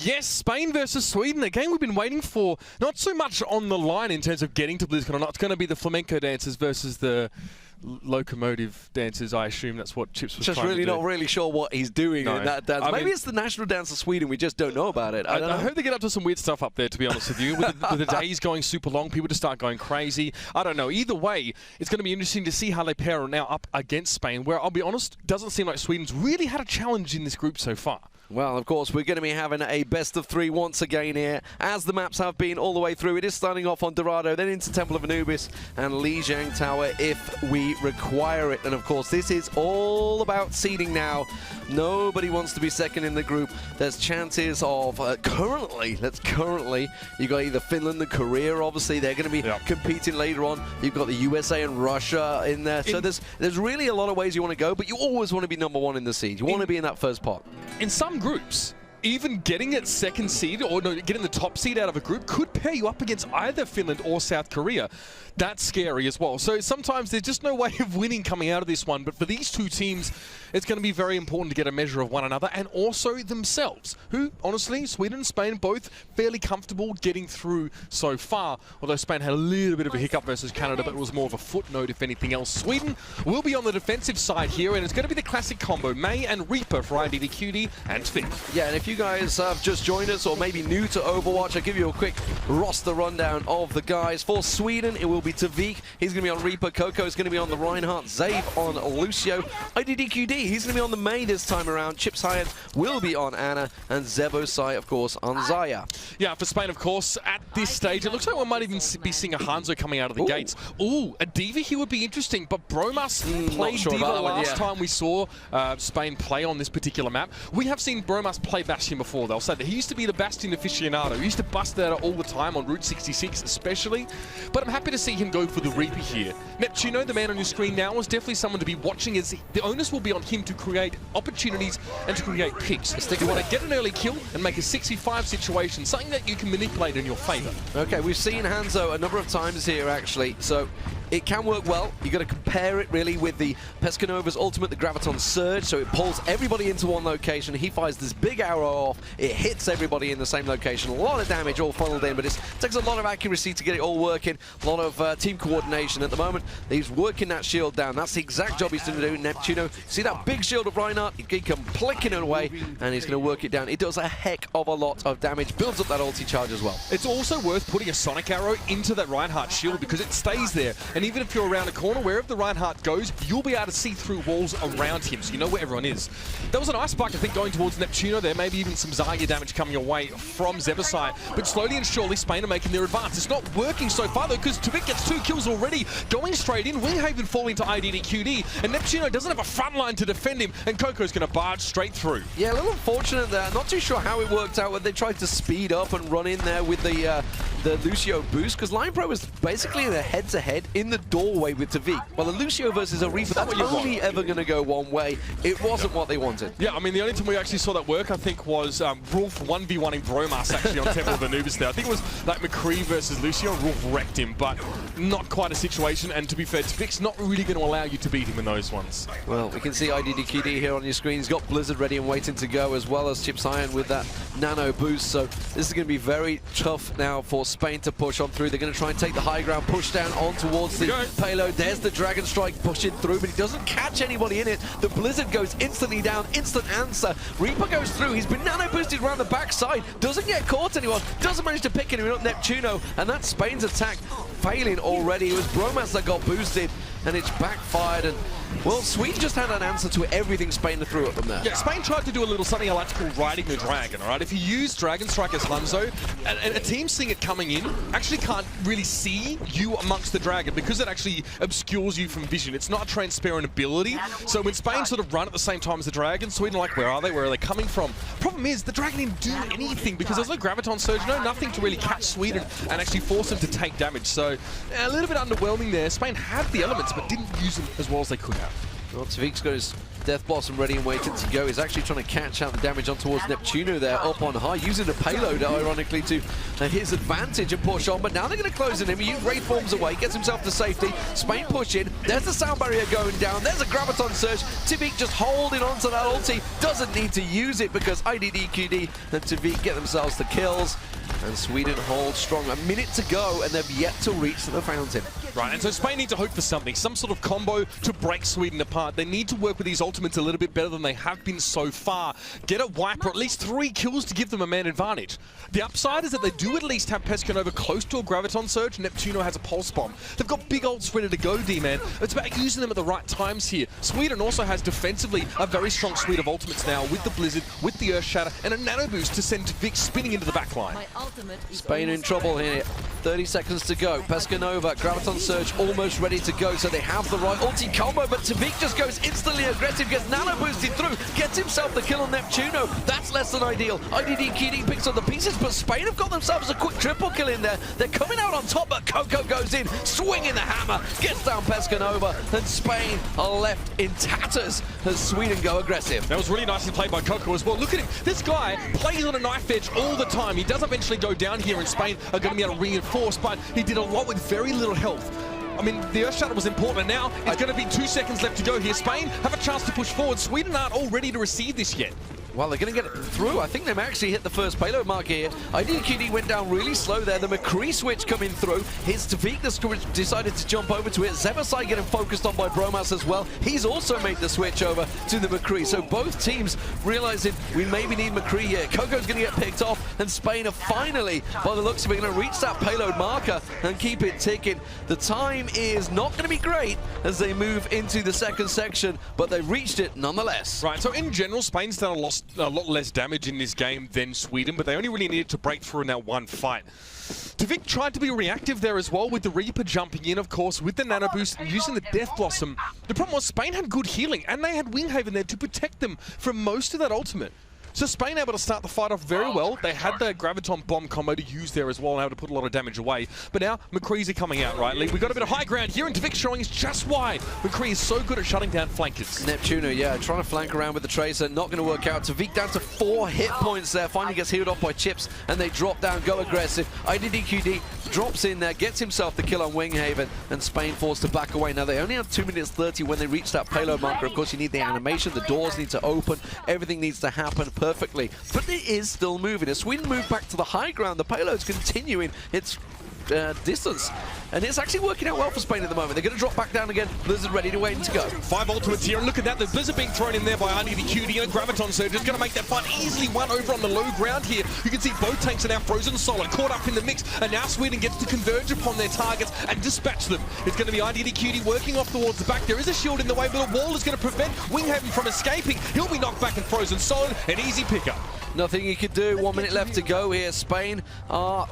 Yes, Spain versus Sweden, a game we've been waiting for. Not so much on the line in terms of getting to Bilzzcon or not. It's going to be the flamenco dancers versus the locomotive dancers. I assume that's what Chips was just trying to do. Just really not really sure what he's doing in that dance. Maybe it's the national dance of Sweden. We just don't know about it. I hope they get up to some weird stuff up there, to be honest with you. With the days going super long, people just start going crazy. I don't know. Either way, it's going to be interesting to see how they pair now up against Spain, where I'll be honest, doesn't seem like Sweden's really had a challenge in this group so far. Well, of course, we're going to be having a best of three once again here, as the maps have been all the way through. It is starting off on Dorado, then into Temple of Anubis and Lijiang if we require it. And of course, this is all about seeding now. Nobody wants to be second in the group. There's chances of currently, you've got either Finland and Korea, obviously. They're going to be competing later on. You've got the USA and Russia in there. So there's really a lot of ways you want to go, but you always want to be #1 in the seed. You want to be in that first pot. In some groups, even getting it second seed, or no, getting the top seed out of a group could pair you up against either Finland or South Korea. That's scary as well. So sometimes there's just no way of winning coming out of this one. But for these two teams, it's going to be very important to get a measure of one another and also themselves, who, honestly, Sweden and Spain, both fairly comfortable getting through so far. Although Spain had a little bit of a hiccup versus Canada, but it was more of a footnote, if anything else. Sweden will be on the defensive side here, and it's going to be the classic combo, Mei and Reaper for iddqd and Tviq. Yeah, and if you guys have just joined us or maybe new to Overwatch, I'll give you a quick roster rundown of the guys. For Sweden, it will be Tviq. He's going to be on Reaper. Cocco is going to be on the Reinhardt. Zave on Lucio. iddqd, he's going to be on the Mei this time around. Chipshajen will be on Anna. And Zebbosai, of course, on Zaya. Yeah, for Spain, of course, at this stage, it looks like we might even be seeing a Hanzo coming out of the gates. Ooh, a D.Va here would be interesting, but BromaS played D.Va last time we saw Spain play on this particular map. We have seen BromaS play Bastion before, they'll say that. He used to be the Bastion aficionado. He used to bust that all the time on Route 66 especially, but I'm happy to see him go for the Reaper here. neptuNo, the man on your screen now, is definitely someone to be watching, as the onus will be on him to create opportunities and to create picks. You want to get an early kill and make a 65 situation, something that you can manipulate in your favor. Okay, we've seen Hanzo a number of times here actually, so it can work well. You've got to compare it really with the Pescanova's ultimate, the Graviton Surge, so it pulls everybody into one location. He fires this big arrow off, it hits everybody in the same location. A lot of damage all funneled in, but it takes a lot of accuracy to get it all working. A lot of team coordination at the moment. He's working that shield down. That's the exact job he's going to do. neptuNo, see that big shield of Reinhardt? He can flicking it away, and he's going to work it down. It does a heck of a lot of damage, builds up that ulti charge as well. It's also worth putting a Sonic Arrow into that Reinhardt shield because it stays there. And even if you're around a corner, wherever the Reinhardt goes, you'll be able to see through walls around him, so you know where everyone is. That was a nice spark, I think, going towards neptuNo there. Maybe even some Zarya damage coming your way from Zebbosai. But slowly and surely, Spain are making their advance. It's not working so far, though, because Tviq gets 2 kills already, going straight in. Winghaven falling to iddqd, and neptuNo doesn't have a front line to defend him, and Cocco's going to barge straight through. Yeah, a little unfortunate there. Not too sure how it worked out when they tried to speed up and run in there with the Lucio boost, because linepro was basically in a head-to-head in the doorway with Tviq. Well, a Lucio versus a Reaper, that's only ever going to go one way. It wasn't what they wanted. Yeah, I mean, the only time we actually saw that work, I think, was Rolf 1v1ing BromaS actually on Temple of Anubis there. I think it was like McCree versus Lucio, and Rolf wrecked him, but not quite a situation. And to be fair, Tviq's not really going to allow you to beat him in those ones. Well, we can see iddqd here on your screen. He's got Blizzard ready and waiting to go, as well as Chipshajen with that nano boost. So this is going to be very tough now for Spain to push on through. They're going to try and take the high ground, push down on towards the payload. There's the Dragon Strike pushing through, but he doesn't catch anybody in it. The Blizzard goes instantly down, instant answer. Reaper goes through, he's been nano boosted around the backside, doesn't get caught anyone, doesn't manage to pick anyone up. neptuNo, and that's Spain's attack failing already. It was BromaS that got boosted, and it's backfired, and well, Sweden just had an answer to everything Spain threw at them there. Yeah, Spain tried to do a little something I like to call riding the dragon, all right? If you use Dragon Strike as Hanzo, and a team seeing it coming in actually can't really see you amongst the dragon because it actually obscures you from vision. It's not a transparent ability. So when Spain sort of run at the same time as the dragon, Sweden are like, where are they? Where are they coming from? Problem is, the dragon didn't do anything because there's no Graviton Surge, nothing to really catch Sweden and actually force them to take damage. So a little bit underwhelming there. Spain had the elements but didn't use them as well as they could have. Well, Tviq's got his Death Blossom ready and waiting to go. He's actually trying to catch out the damage on towards neptuNo there, up on high, using the payload, ironically, to his advantage and push on. But now they're going to close in him. He Wraith forms away, gets himself to safety. Spain push in. There's the sound barrier going down. There's a Graviton Surge. Tviq just holding on to that ulti. Doesn't need to use it because iddqd and Tviq get themselves the kills. And Sweden holds strong. A minute to go, and they've yet to reach the fountain. Right, and so Spain need to hope for something, some sort of combo to break Sweden apart. They need to work with these ultimates a little bit better than they have been so far. Get a wipe or at least 3 kills to give them a man advantage. The upside is that they do at least have Pescanova close to a Graviton Surge. neptuNo has a Pulse Bomb. They've got big ults ready to go, D-Man. It's about using them at the right times here. Sweden also has defensively a very strong suite of ultimates now with the Blizzard, with the Earth Shatter, and a Nano Boost to send Tviq spinning into the backline. Spain in trouble here. 30 seconds to go. Pescanova, Graviton Surge almost ready to go, so they have the right ulti combo, but Tviq just goes instantly aggressive, gets nano boosted through, gets himself the kill on neptuNo. That's less than ideal. iddqd picks up the pieces, but Spain have got themselves a quick triple kill in there. They're coming out on top, but Cocco goes in, swinging the hammer, gets down Pescanova, and Spain are left in tatters as Sweden go aggressive. That was really nicely played by Cocco as well. Look at him. This guy plays on a knife edge all the time. He does eventually go down here, and Spain are going to be able to reinforce, but he did a lot with very little health. I mean, the Earth Shatter was important, and now it's going to be 2 seconds left to go here. Spain have a chance to push forward. Sweden aren't all ready to receive this yet. Well, they're going to get it through. I think they may actually hit the first payload mark here. iddqd went down really slow there. The McCree switch coming through. Here's Tviq that decided to jump over to it. Zebbosai getting focused on by BromaS as well. He's also made the switch over to the McCree. So both teams realizing we maybe need McCree here. Cocco's going to get picked off, and Spain are finally, by the looks of it, going to reach that payload marker and keep it ticking. The time is not going to be great as they move into the second section, but they reached it nonetheless. Right, so in general, Spain's done a lot less damage in this game than Sweden, but they only really needed to break through in that one fight. Tviq tried to be reactive there as well with the Reaper jumping in, of course, with the Nano Boost and using the Death Blossom. The problem was Spain had good healing, and they had Winghaven there to protect them from most of that ultimate. So Spain able to start the fight off very well. They had the Graviton Bomb combo to use there as well and able to put a lot of damage away. But now McCree's are coming out, right, Lee? We've got a bit of high ground here, and Tviq showing us just why McCree is so good at shutting down flankers. neptuNo, yeah, trying to flank around with the Tracer, not going to work out. Tviq down to 4 hit points there, finally gets healed off by Chips, and they drop down, go aggressive. iddqd drops in there, gets himself the kill on Winghaven, and Spain forced to back away. Now, they only have 2 minutes 30 when they reach that payload marker. Of course, you need the animation, the doors need to open, everything needs to happen perfectly. But it is still moving. As Sweden move back to the high ground, the payload's continuing its distance, and it's actually working out well for Spain at the moment. They're going to drop back down again. Blizzard ready to wait and to go. 5 ultimates here, and look at that. The Blizzard being thrown in there by iddqd, and Graviton Surge is going to make that fight easily won over on the low ground here. You can see both tanks are now frozen solid, caught up in the mix, and now Sweden gets to converge upon their targets and dispatch them. It's going to be iddqd working off towards the back. There is a shield in the way, but a wall is going to prevent Winghaven from escaping. He'll be knocked back and frozen solid. An easy pickup. Nothing he could do. 1 minute left to go here. Spain are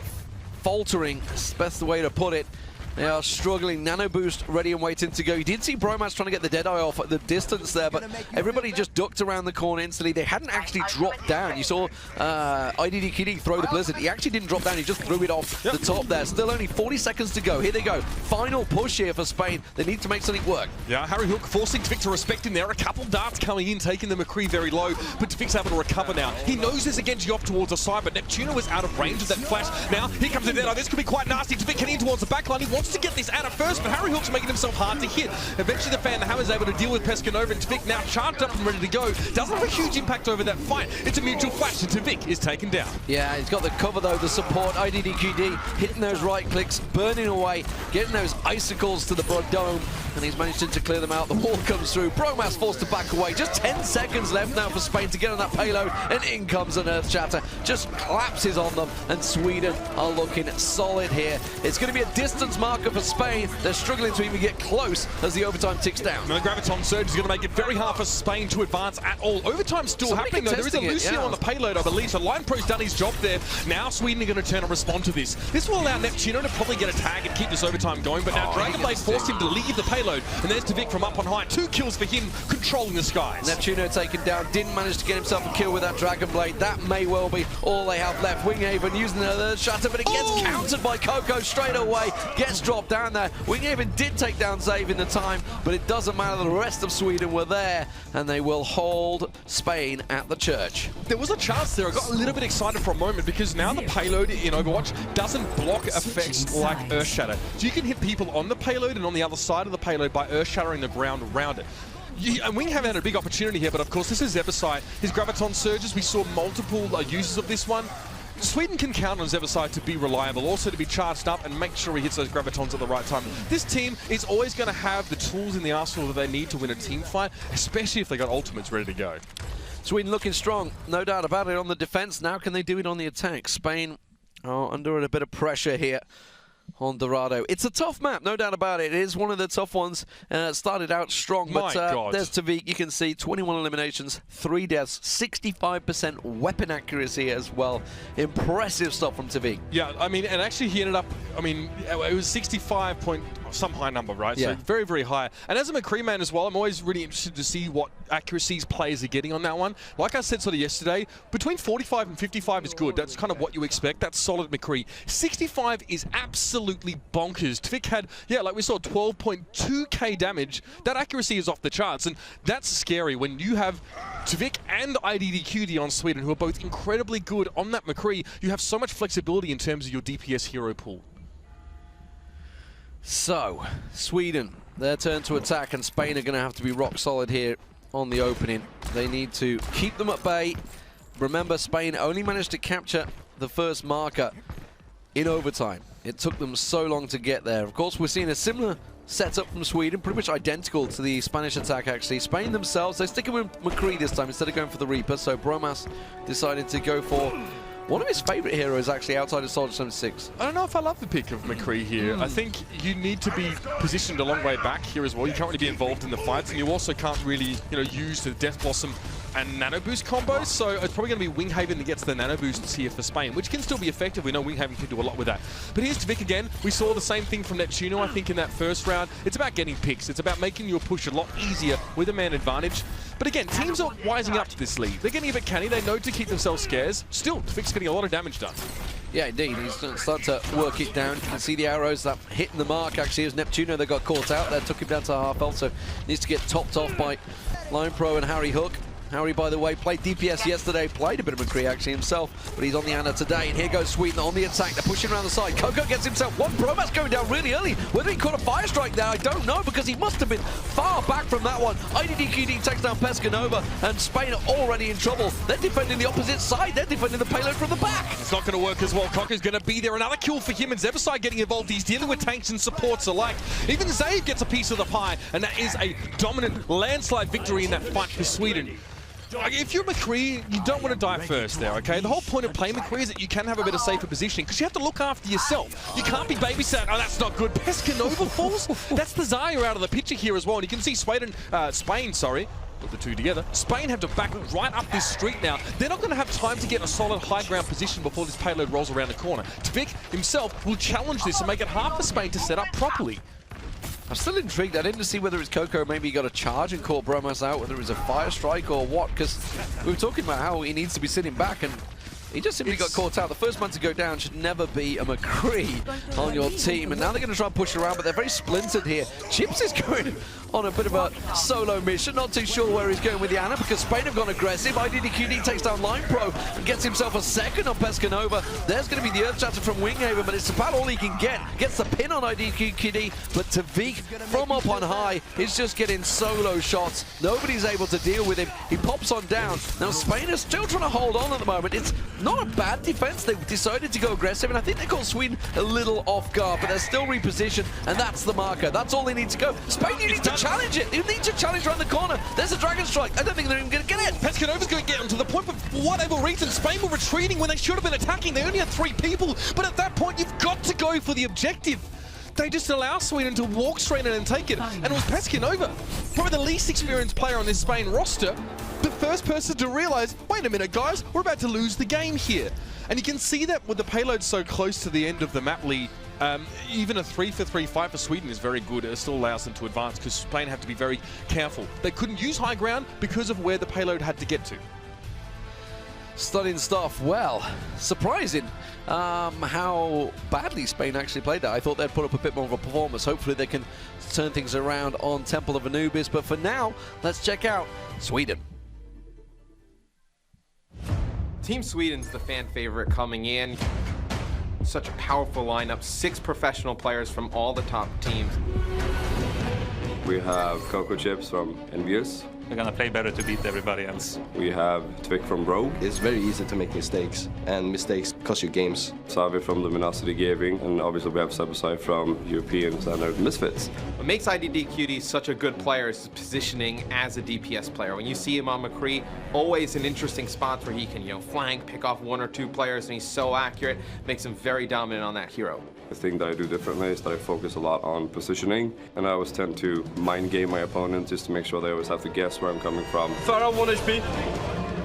faltering, that's best the way to put it. They are struggling. Nano Boost ready and waiting to go. You did see BromaS trying to get the Deadeye off at the distance there, but everybody just ducked around the corner instantly. They hadn't actually dropped down. You saw iddqd throw the Blizzard. He actually didn't drop down. He just threw it off the top there. Still only 40 seconds to go. Here they go. Final push here for Spain. They need to make something work. Yeah, HarryHook forcing Tviq to respect him there. A couple darts coming in, taking the McCree very low, but Tviq's able to recover now. He knows there's a Genji off towards the side, but neptuNo is out of range of that flash. Now, here comes the Deadeye. This could be quite nasty. Tviq heading towards the backline. He wants to get this out of first, but HarryHook's making himself hard to hit. Eventually, the Fan the Hammer's able to deal with Pescanova, and Tviq now charged up and ready to go. Doesn't have a huge impact over that fight. It's a mutual flash, and Tviq is taken down. Yeah, he's got the cover though, the support. iddqd hitting those right clicks, burning away, getting those icicles to the broad dome, and he's managed to clear them out. The wall comes through. BromaS forced to back away. Just 10 seconds left now for Spain to get on that payload, and in comes an Earth Shatter. Just collapses on them, and Sweden are looking solid here. It's going to be a distance marker for Spain. They're struggling to even get close as the overtime ticks down. Now the Graviton Surge is going to make it very hard for Spain to advance at all. Overtime's still happening though. There is a Lucio on the payload, I believe, so linepro's done his job there. Now Sweden are going to turn and respond to this. This will allow neptuNo to probably get a tag and keep this overtime going, but now Dragonblade forced him to leave the payload, and there's Tviq from up on high. 2 kills for him, controlling the skies. neptuNo taken down, didn't manage to get himself a kill with that Dragonblade. That may well be all they have left. Winghaven using the Shatter, but it gets countered by Cocco straight away. Gets drop down there. Winghaven did take down Zave in the time, but it doesn't matter. The rest of Sweden were there, and they will hold Spain at the church. There was a chance there. I got a little bit excited for a moment because now the payload in Overwatch doesn't block effects like Earth Shatter. So you can hit people on the payload and on the other side of the payload by Earth Shattering the ground around it. And Winghaven had a big opportunity here, but of course this is Zebbosai. His Graviton surges, we saw multiple uses of this one. Sweden can count on Zebbosai to be reliable, also to be charged up and make sure he hits those Gravitons at the right time. This team is always going to have the tools in the arsenal that they need to win a team fight, especially if they got ultimates ready to go. Sweden looking strong, no doubt about it on the defense. Now can they do it on the attack? Spain under a bit of pressure here on Dorado. It's a tough map, no doubt about it. It is one of the tough ones. Started out strong, but there's Tviq. You can see 21 eliminations, 3 deaths, 65% weapon accuracy as well. Impressive stuff from Tviq. Yeah, I mean, and actually he ended up, I mean, it was 65 point, some high number, right? Yeah. So very, very high. And as a McCree man as well, I'm always really interested to see what accuracies players are getting on that one. Like I said sort of yesterday, between 45 and 55 is good. That's kind of what you expect. That's solid McCree. 65 is absolutely bonkers. Tviq had, yeah, like we saw, 12.2k damage. That accuracy is off the charts, and that's scary when you have Tviq and iddqd on Sweden, who are both incredibly good on that McCree. You have so much flexibility in terms of your DPS hero pool. So, Sweden, their turn to attack, and Spain are going to have to be rock solid here on the opening. They need to keep them at bay. Remember, Spain only managed to capture the first marker in overtime. It took them so long to get there. Of course, we're seeing a similar setup from Sweden, pretty much identical to the Spanish attack, actually. Spain themselves, they're sticking with McCree this time instead of going for the Reaper, so BromaS decided to go for one of his favorite heroes, actually, outside of Soldier 76. I don't know if I love the pick of McCree here. I think you need to be positioned a long way back here as well. You can't really be involved in the fights, and you also can't really, use the Death Blossom and Nano Boost combos, so it's probably going to be Winghaven that gets the Nano Boosts here for Spain, which can still be effective. We know Winghaven can do a lot with that. But here's Tviq again. We saw the same thing from neptuNo, I think, in that first round. It's about getting picks. It's about making your push a lot easier with a man advantage. But again, teams are wising up to this lead. They're getting a bit canny. They know to keep themselves scarce. Still, Tviq's getting a lot of damage done. Yeah, indeed. He's starting to work it down. You can see the arrows that hitting the mark. Actually, it was neptuNo that got caught out there, took him down to half health, so needs to get topped off by linepro and HarryHook. Harry, by the way, played DPS yesterday, played a bit of McCree actually himself, but he's on the Ana today, and here goes Sweden on the attack. They're pushing around the side. Cocco gets himself one. BromaS going down really early. Whether he caught a fire strike there, I don't know, because he must have been far back from that one. iddqd takes down Pescanova, and Spain are already in trouble. They're defending the opposite side. They're defending the payload from the back. It's not going to work as well. Cocco's going to be there. Another kill for him, and Zebbosai getting involved. He's dealing with tanks and supports alike. Even Zave gets a piece of the pie, and that is a dominant landslide victory in that fight for Sweden. If you're McCree, you don't want to die first there, okay? The whole point of playing McCree is that you can have a bit of safer positioning because you have to look after yourself. You can't be babysat. Oh, that's not good. Pescanova falls? That's the Zaya out of the picture here as well. And you can see Spain, put the two together. Spain have to back right up this street now. They're not going to have time to get a solid high ground position before this payload rolls around the corner. Tviq himself will challenge this and make it hard for Spain to set up properly. I'm still intrigued. I didn't see whether it's Cocco maybe got a charge and caught BromaS out, whether it was a fire strike or what, because we were talking about how he needs to be sitting back, and he just simply got caught out. The first man to go down should never be a McCree on your team, and now they're going to try and push around, but they're very splintered here. Chips is going on a bit of a solo mission. Not too sure where he's going with the Ana, because Spain have gone aggressive. iddqd takes down linepro and gets himself a second on Pescanova. There's going to be the Earth Shatter from Winghaven, but it's about all he can get. Gets the pin on iddqd, but Tviq from up on high is just getting solo shots. Nobody's able to deal with him. He pops on down. Now Spain is still trying to hold on at the moment. It's not a bad defense. They decided to go aggressive, and I think they caught Sweden a little off guard, but they're still repositioned, and that's the marker. That's all they need to go. Spain, you need to challenge it. You need to challenge around the corner. There's a Dragon Strike. I don't think they're even going to get it. Pescanova's going to get them to the point, but for whatever reason, Spain were retreating when they should have been attacking. They only had 3 people, but at that point, you've got to go for the objective. They just allow Sweden to walk straight in and take it. And it was Pescanova, probably the least experienced player on this Spain roster, the first person to realize, wait a minute, guys, we're about to lose the game here. And you can see that with the payload so close to the end of the map lead, even a 3-for-3 fight for Sweden is very good. It still allows them to advance because Spain have to be very careful. They couldn't use high ground because of where the payload had to get to. Stunning stuff. Well, surprising how badly Spain actually played that. I thought they'd put up a bit more of a performance. Hopefully they can turn things around on Temple of Anubis. But for now, let's check out Sweden. Team Sweden's the fan favorite coming in. Such a powerful lineup, 6 professional players from all the top teams. We have Cocco chips from enviOS. We're gonna play better to beat everybody else. We have Tviq from Bro. It's very easy to make mistakes, and mistakes cost you games. Zave from Luminosity Gaming, and obviously we have Zebbosai from European Standard Misfits. What makes iddqd such a good player is his positioning as a DPS player. When you see him on McCree, always in interesting spots where he can, flank, pick off 1 or 2 players, and he's so accurate, makes him very dominant on that hero. The thing that I do differently is that I focus a lot on positioning, and I always tend to mind game my opponents just to make sure they always have to guess where I'm coming from. Thorough 1 HP.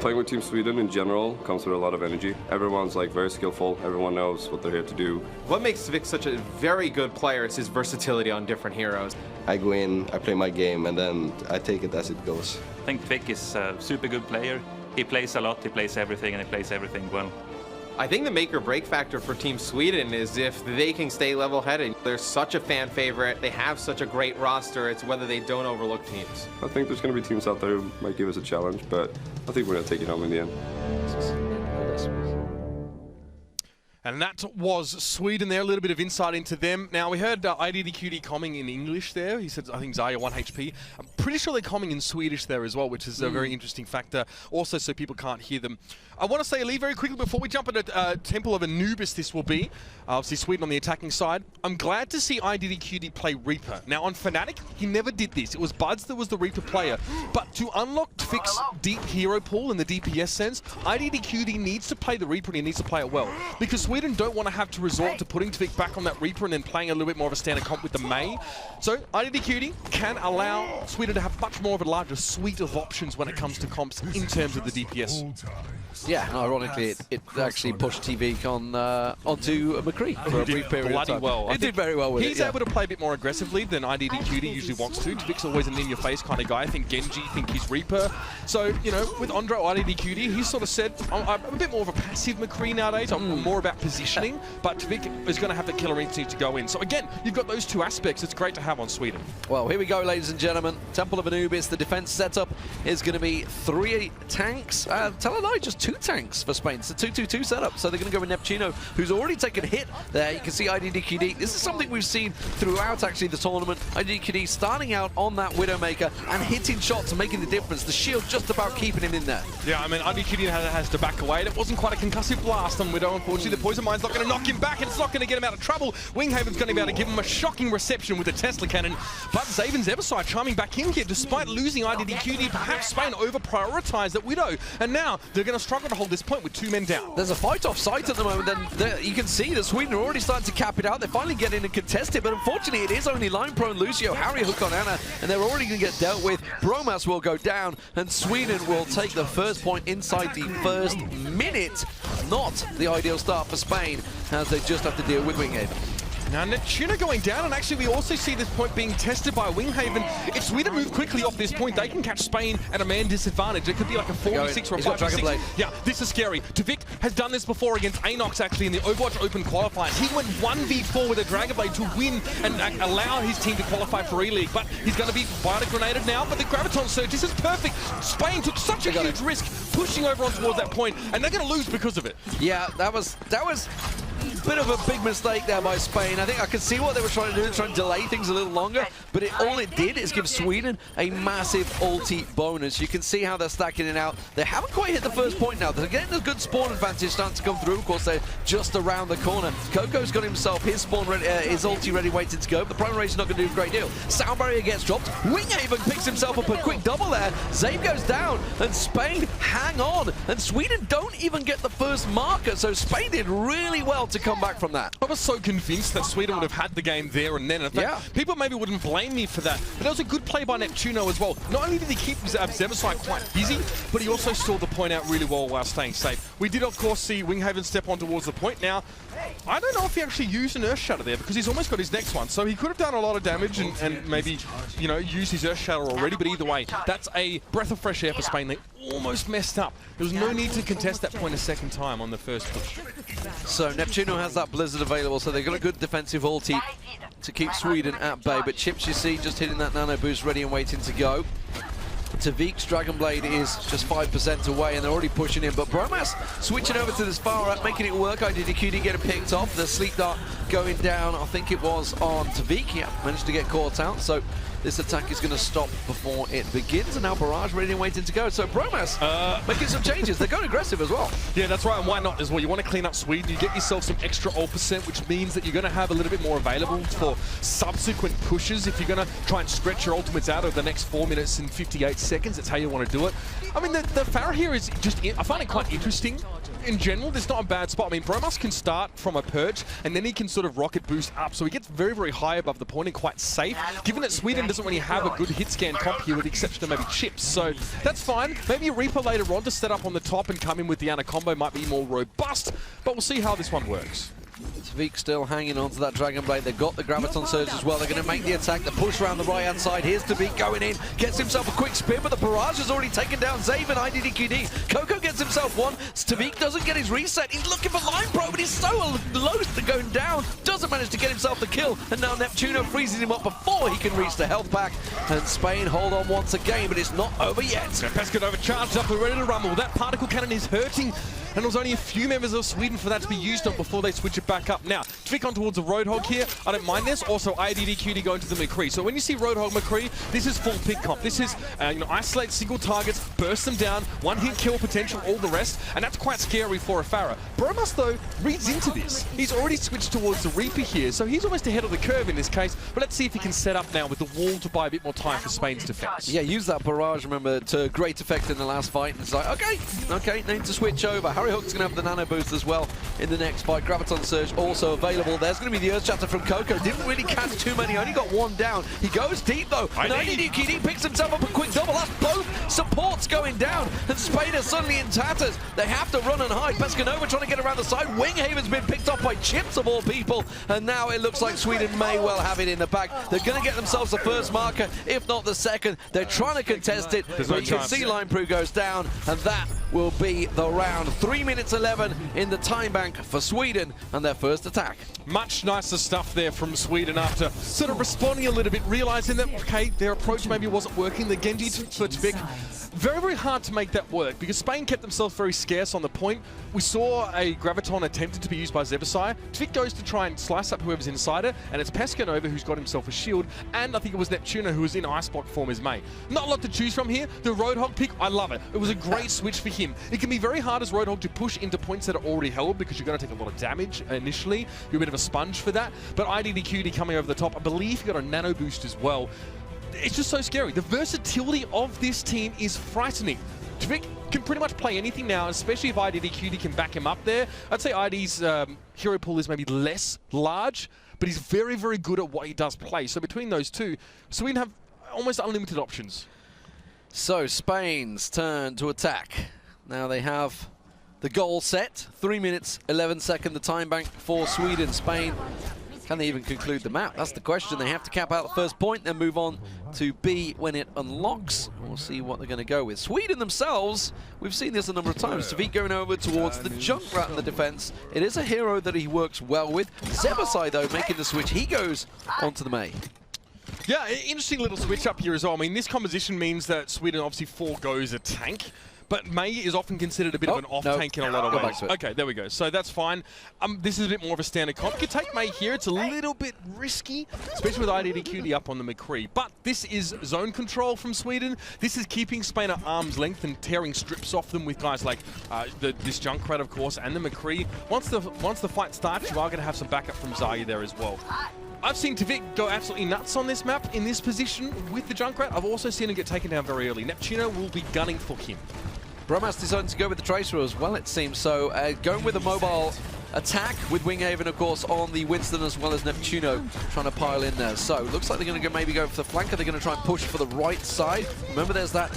Playing with Team Sweden in general comes with a lot of energy. Everyone's very skillful, everyone knows what they're here to do. What makes Tviq such a very good player is his versatility on different heroes. I go in, I play my game, and then I take it as it goes. I think Tviq is a super good player. He plays a lot, he plays everything, and he plays everything well. I think the make or break factor for Team Sweden is if they can stay level-headed. They're such a fan favorite, they have such a great roster, it's whether they don't overlook teams. I think there's going to be teams out there who might give us a challenge, but I think we're going to take it home in the end. And that was Sweden there, a little bit of insight into them. Now, we heard iddqd coming in English there. He said, I think Zaya 1 HP. I'm pretty sure they're coming in Swedish there as well, which is a very interesting factor. Also, so people can't hear them. I want to say, Ali, very quickly, before we jump into Temple of Anubis, this will be. Obviously, Sweden on the attacking side. I'm glad to see iddqd play Reaper. Now, on Fnatic, he never did this. It was Buds that was the Reaper player. But to unlock Tviq's deep hero pool in the DPS sense, iddqd needs to play the Reaper and he needs to play it well. Because Sweden don't want to have to resort to putting Tviq back on that Reaper and then playing a little bit more of a standard comp with the Mei. So iddqd can allow Sweden to have much more of a larger suite of options when it comes to comps in terms of the DPS. Yeah, ironically, it actually pushed Tviq onto McCree for a brief period of time. Well. It did very well with it. He's able to play a bit more aggressively than iddqd usually wants to. Tviq's always an in-your-face kind of guy. I think Genji think he's Reaper. So, with Andre iddqd, he sort of said, I'm a bit more of a passive McCree nowadays. I'm more about positioning, but Tviq is going to have the killer instinct to go in. So again, you've got those 2 aspects. It's great to have on Sweden. Well, here we go, ladies and gentlemen. Temple of Anubis, the defense setup is going to be 3 tanks. Tell a lie, just 2 tanks for Spain. It's a 2-2-2 setup, so they're going to go with neptuNo, who's already taken a hit there. You can see iddqd. This is something we've seen throughout, actually, the tournament. iddqd starting out on that Widowmaker and hitting shots and making the difference. The shield just about keeping him in there. Yeah, I mean, iddqd has to back away. It wasn't quite a concussive blast on Widow. Unfortunately, the Poison Mine's not going to knock him back, and it's not going to get him out of trouble. Winghaven's going to be able to give him a shocking reception with the Tesla cannon. But Zave and Zebbosai chiming back in here, despite losing iddqd. Perhaps Spain over-prioritized that Widow, and now they're going to struggle to hold this point with 2 men down. There's a fight off site at the moment, and you can see that Sweden are already starting to cap it out. They're finally getting in and contest it, but unfortunately it is only linepro and Lucio, HarryHook on Anna, and they're already going to get dealt with. BromaS will go down, and Sweden will take the first point inside the first minute. Not the ideal start for Spain, as they just have to deal with Winghaven. Now, neptuNo going down, and actually we also see this point being tested by Winghaven. If Sweden move quickly off this point, they can catch Spain at a man disadvantage. It could be like a 4v6 or a 5v6. Yeah, this is scary. Tviq has done this before against Anox, actually, in the Overwatch Open qualifier. He went 1v4 with a Dragon Blade to win and allow his team to qualify for E-League, but he's going to be biotic-grenaded now, but the Graviton Surge, this is perfect. Spain took such a huge risk pushing over on towards that point, and they're going to lose because of it. Yeah, that was a bit of a big mistake there by Spain. I think I could see what they were trying to do, trying to delay things a little longer, but all it did is give Sweden a massive ulti bonus. You can see how they're stacking it out. They haven't quite hit the first point now. They're getting a good spawn advantage starting to come through. Of course, they're just around the corner. Cocco's got himself his spawn ready, his ulti ready, waiting to go. The primary is not going to do a great deal. Sound barrier gets dropped. Winghaven picks himself up a quick double there. Zave goes down, and Spain hang on. And Sweden don't even get the first marker, so Spain did really well to come back from that. I was so convinced that Sweden would have had the game there and then. In fact, people maybe wouldn't blame me for that, but that was a good play by neptuNo as well. Not only did he keep Zebbosai quite busy, but he also saw the point out really well while staying safe. We did, of course, see Winghaven step on towards the point. Now, I don't know if he actually used an Earth Shatter there because he's almost got his next one. So he could have done a lot of damage and maybe, you know, used his Earth Shatter already. But either way, that's a breath of fresh air for Spain. They almost messed up. There was no need to contest that point a second time on the first push. So neptuNo has that Blizzard available, so they've got a good defensive ulti to keep Sweden at bay. But Chips, you see, just hitting that nano boost, ready and waiting to go. Tviq's Dragon Blade is just 5% away, and they're already pushing in. But BromaS switching over to this far right, making it work. iddqd getting picked off. The sleep dart going down, I think it was on Tviq. Yeah, managed to get caught out. So this attack is going to stop before it begins. And now Barrage ready and waiting to go. So BromaS making some changes. They're going aggressive as well. Yeah, that's right. And why not as well? You want to clean up Sweden. You get yourself some extra ult %, which means that you're going to have a little bit more available for subsequent pushes. If you're going to try and stretch your ultimates out over the next 4 minutes and 58 seconds, that's how you want to do it. I mean, the Pharah here is just, I find it quite interesting. In general, there's not a bad spot. I mean, BromaS can start from a perch, and then he can sort of rocket boost up. So he gets very, very high above the point and quite safe, given that Sweden doesn't really have a good hit scan comp here with the exception of maybe Chips. So that's fine. Maybe a Reaper later on to set up on the top and come in with the Ana combo might be more robust, but we'll see how this one works. Tviq still hanging on to that Dragon Blade. They've got the Graviton Surge as well. They're going to make the attack, the push around the right-hand side. Here's Tviq going in, gets himself a quick spin, but the barrage has already taken down Zave and iddqd. Cocco gets himself one. Tviq doesn't get his reset. He's looking for linepro, but he's so close to going down. Doesn't manage to get himself the kill, and now neptuNo freezes him up before he can reach the health pack. And Spain hold on once again, but it's not over yet. Pescanova charged up and ready to rumble. That particle cannon is hurting, and there was only a few members of Sweden for that to be used on before they switch it back up. Now, Tviq on towards the Roadhog here. I don't mind this. Also, iddqd going to the McCree. So when you see Roadhog McCree, this is full pick comp. This is, you know, isolate single targets, burst them down, one hit kill potential, all the rest, and that's quite scary for a Pharah. BromaS, though, reads into this. He's already switched towards the Reaper here, so he's almost ahead of the curve in this case, but let's see if he can set up now with the wall to buy a bit more time for Spain's defense. Yeah, use that barrage, remember, to great effect in the last fight. And it's like, okay, need to switch over. HarryHook's going to have the nano boost as well in the next fight. Graviton Surge also available. There's going to be the Earth Shatter from Cocco. Didn't really catch too many, only got one down. He goes deep though, and iddqd picks himself up a quick double. That's both supports going down, and Spain is suddenly in tatters. They have to run and hide. Pescanova trying to get around the side. Winghaven's been picked off by Chips of all people, and now it looks like Sweden may well have it in the bag. They're going to get themselves the first marker, if not the second. They're trying to contest it, but you can see linepro goes down, and that will be the round. 3 minutes 11 in the time bank for Sweden and their first attack. Much nicer stuff there from Sweden after sort of responding a little bit, realizing that, okay, their approach maybe wasn't working. The Genji for Tviq, very, very hard to make that work because Spain kept themselves very scarce on the point. We saw a Graviton attempted to be used by Zebbosai. Tviq goes to try and slice up whoever's inside it, and it's Pescanova who's got himself a shield, and I think it was neptuNo who was in Ice Block form as May. Not a lot to choose from here. The Roadhog pick, I love it. It was a great switch for him. It can be very hard as Roadhog to push into points that are already held because you're going to take a lot of damage initially. You're a bit of a sponge for that, but iddqd coming over the top, I believe he got a nano boost as well. It's just so scary. The versatility of this team is frightening. Tviq can pretty much play anything now, especially if iddqd can back him up there. I'd say ID's hero pool is maybe less large, but he's very, very good at what he does play. So between those two, Sweden have almost unlimited options. So Spain's turn to attack. Now they have the goal set. 3 minutes, 11 seconds, the time bank for Sweden. Spain, can they even conclude the map? That's the question. They have to cap out the first point, then move on to B when it unlocks. We'll see what they're going to go with. Sweden themselves, we've seen this a number of times. Tviq going over towards the Junkrat in the defense. It is a hero that he works well with. Zebbosai, though, making the switch. He goes onto the May. Yeah, interesting little switch up here as well. I mean, this composition means that Sweden obviously foregoes a tank, but May is often considered a bit of an off-tank in a lot of ways. Okay, there we go. So that's fine. This is a bit more of a standard comp. You could take May here. It's a little bit risky, especially with iddqd up on the McCree. But this is zone control from Sweden. This is keeping Spain at arm's length and tearing strips off them with guys like this Junkrat, of course, and the McCree. Once the fight starts, you are going to have some backup from Zaya there as well. I've seen Tviq go absolutely nuts on this map in this position with the Junkrat. I've also seen him get taken down very early. neptuNo will be gunning for him. BromaS decided to go with the Tracer as well, it seems. So going with a mobile attack with Winghaven, of course, on the Winston as well as neptuNo trying to pile in there. So looks like they're going to maybe go for the flanker. They're going to try and push for the right side. Remember, there's that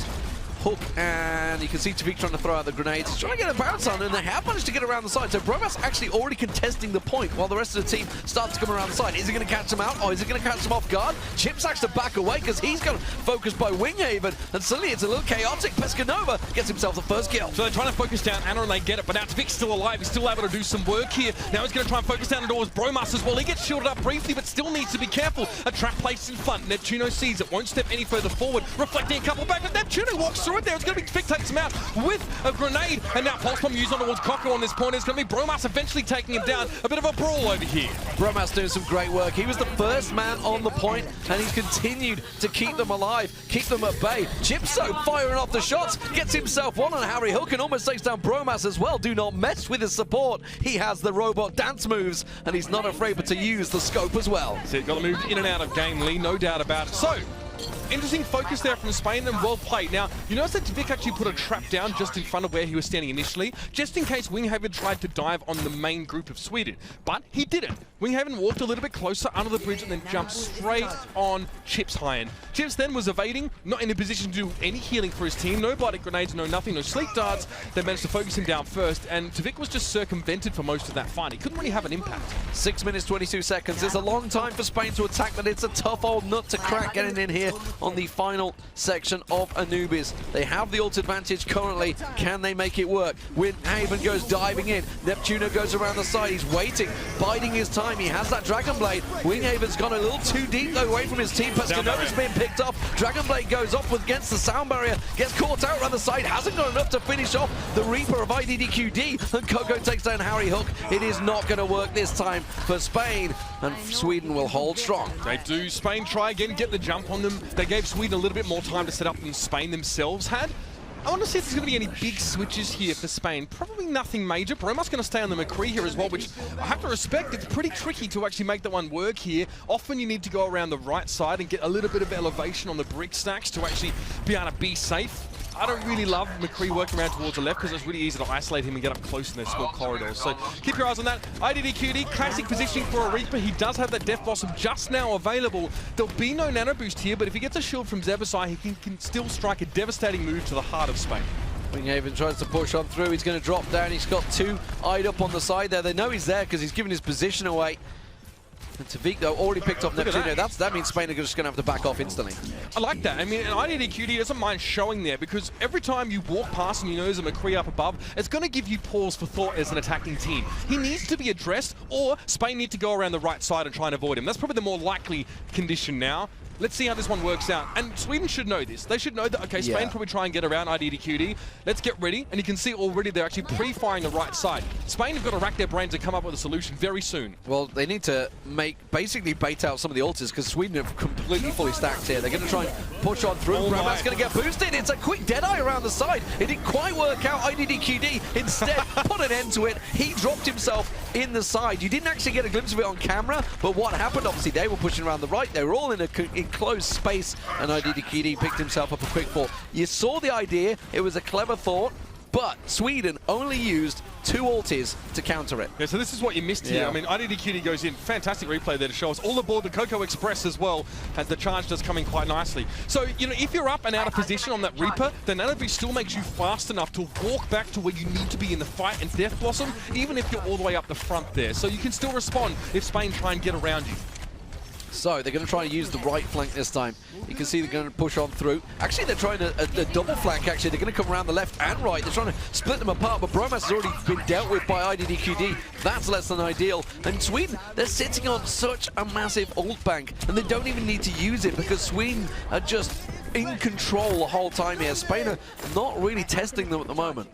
Hook, and you can see Tviq trying to throw out the grenades. He's trying to get a bounce on, and they have managed to get around the side. So BromaS actually already contesting the point while the rest of the team starts to come around the side. Is he going to catch him out, or is he going to catch him off guard? Chips has to back away because he's got focused by Winghaven, and suddenly it's a little chaotic. Pescanova gets himself the first kill. So they're trying to focus down Anna and they get it, but now Tviq's still alive. He's still able to do some work here. Now he's going to try and focus down towards BromaS as well. He gets shielded up briefly, but still needs to be careful. A trap placed in front. neptuNo sees it, won't step any further forward, reflecting a couple back, but neptuNo walks through it there. It's going to be Tviq takes him out with a grenade, and now pulse bomb used on towards Cocco on this point. It's going to be BromaS eventually taking him down. A bit of a brawl over here. BromaS doing some great work. He was the first man on the point, and he's continued to keep them alive, keep them at bay. chipshajen firing off the shots, gets himself one on HarryHook and almost takes down BromaS as well. Do not mess with his support. He has the robot dance moves, and he's not afraid but to use the scope as well. So got to move in and out of game, Lee, no doubt about it. So, interesting focus there from Spain and well played. Now, you notice that Tviq actually put a trap down just in front of where he was standing initially, just in case Winghaven tried to dive on the main group of Sweden. But he didn't. Winghaven walked a little bit closer under the bridge and then jumped straight on chipshajen. Chips then was evading, not in a position to do any healing for his team. No blooded grenades, no nothing, no sleep darts. They managed to focus him down first, and Tviq was just circumvented for most of that fight. He couldn't really have an impact. 6 minutes, 22 seconds. It's a long time for Spain to attack, but it's a tough old nut to crack getting in here on the final section of Anubi's. They have the ult advantage currently. Can they make it work? Winghaven goes diving in. neptuNo goes around the side. He's waiting, biding his time. He has that Dragon Blade. Winghaven's gone a little too deep though away from his team. Pescanova's been picked off. Dragon Blade goes off against the sound barrier. Gets caught out around the side. Hasn't got enough to finish off the Reaper of iddqd. And Cocco takes down HarryHook. It is not going to work this time for Spain. And Sweden will hold strong. They do. Spain try again, get the jump on them. They gave Sweden a little bit more time to set up than Spain themselves had. I want to see if there's going to be any big switches here for Spain. Probably nothing major. BromaS going to stay on the McCree here as well, which I have to respect. It's pretty tricky to actually make that one work here. Often you need to go around the right side and get a little bit of elevation on the brick stacks to actually be able to be safe. I don't really love McCree working around towards the left because it's really easy to isolate him and get up close in those small corridors. So keep your eyes on that. iddqd, classic positioning for a Reaper. He does have that Death Blossom just now available. There'll be no nano boost here, but if he gets a shield from Zebbosai, he can still strike a devastating move to the heart of Spain. Winghaven tries to push on through. He's going to drop down. He's got two eyed up on the side there. They know he's there because he's given his position away. And Tviq, though, already picked up neptuNo. That means Spain are just going to have to back off instantly. I like that. I mean, iddqd doesn't mind showing there because every time you walk past and you know there's a McCree up above, it's going to give you pause for thought as an attacking team. He needs to be addressed, or Spain need to go around the right side and try and avoid him. That's probably the more likely condition now. Let's see how this one works out. And Sweden should know this. They should know that, okay, Spain probably try and get around iddqd. Let's get ready. And you can see already they're actually pre-firing the right side. Spain have got to rack their brains and come up with a solution very soon. Well, they need to basically bait out some of the ultis because Sweden have completely fully stacked here. They're going to try and push on through. BromaS going to get boosted. It's a quick Deadeye around the side. It didn't quite work out. iddqd instead put an end to it. He dropped himself in the side. You didn't actually get a glimpse of it on camera, but what happened, obviously, they were pushing around the right. They were all in a enclosed space, and iddqd picked himself up a quick fall. You saw the idea. It was a clever thought, but Sweden only used 2 ultis to counter it. Yeah, so this is what you missed here. I mean, iddqd goes in. Fantastic replay there to show us all aboard the Cocco Express as well, as the charge does come in quite nicely. So, you know, if you're up and out of position on that Reaper, then Anubi's still makes you fast enough to walk back to where you need to be in the fight and Death Blossom, even if you're all the way up the front there. So you can still respond if Spain try and get around you. So they're going to try and use the right flank this time. You can see they're going to push on through. Actually, they're trying a double flank, actually. They're going to come around the left and right. They're trying to split them apart, but BromaS has already been dealt with by iddqd. That's less than ideal. And Sweden, they're sitting on such a massive ult bank, and they don't even need to use it because Sweden are just in control the whole time here. Spain are not really testing them at the moment.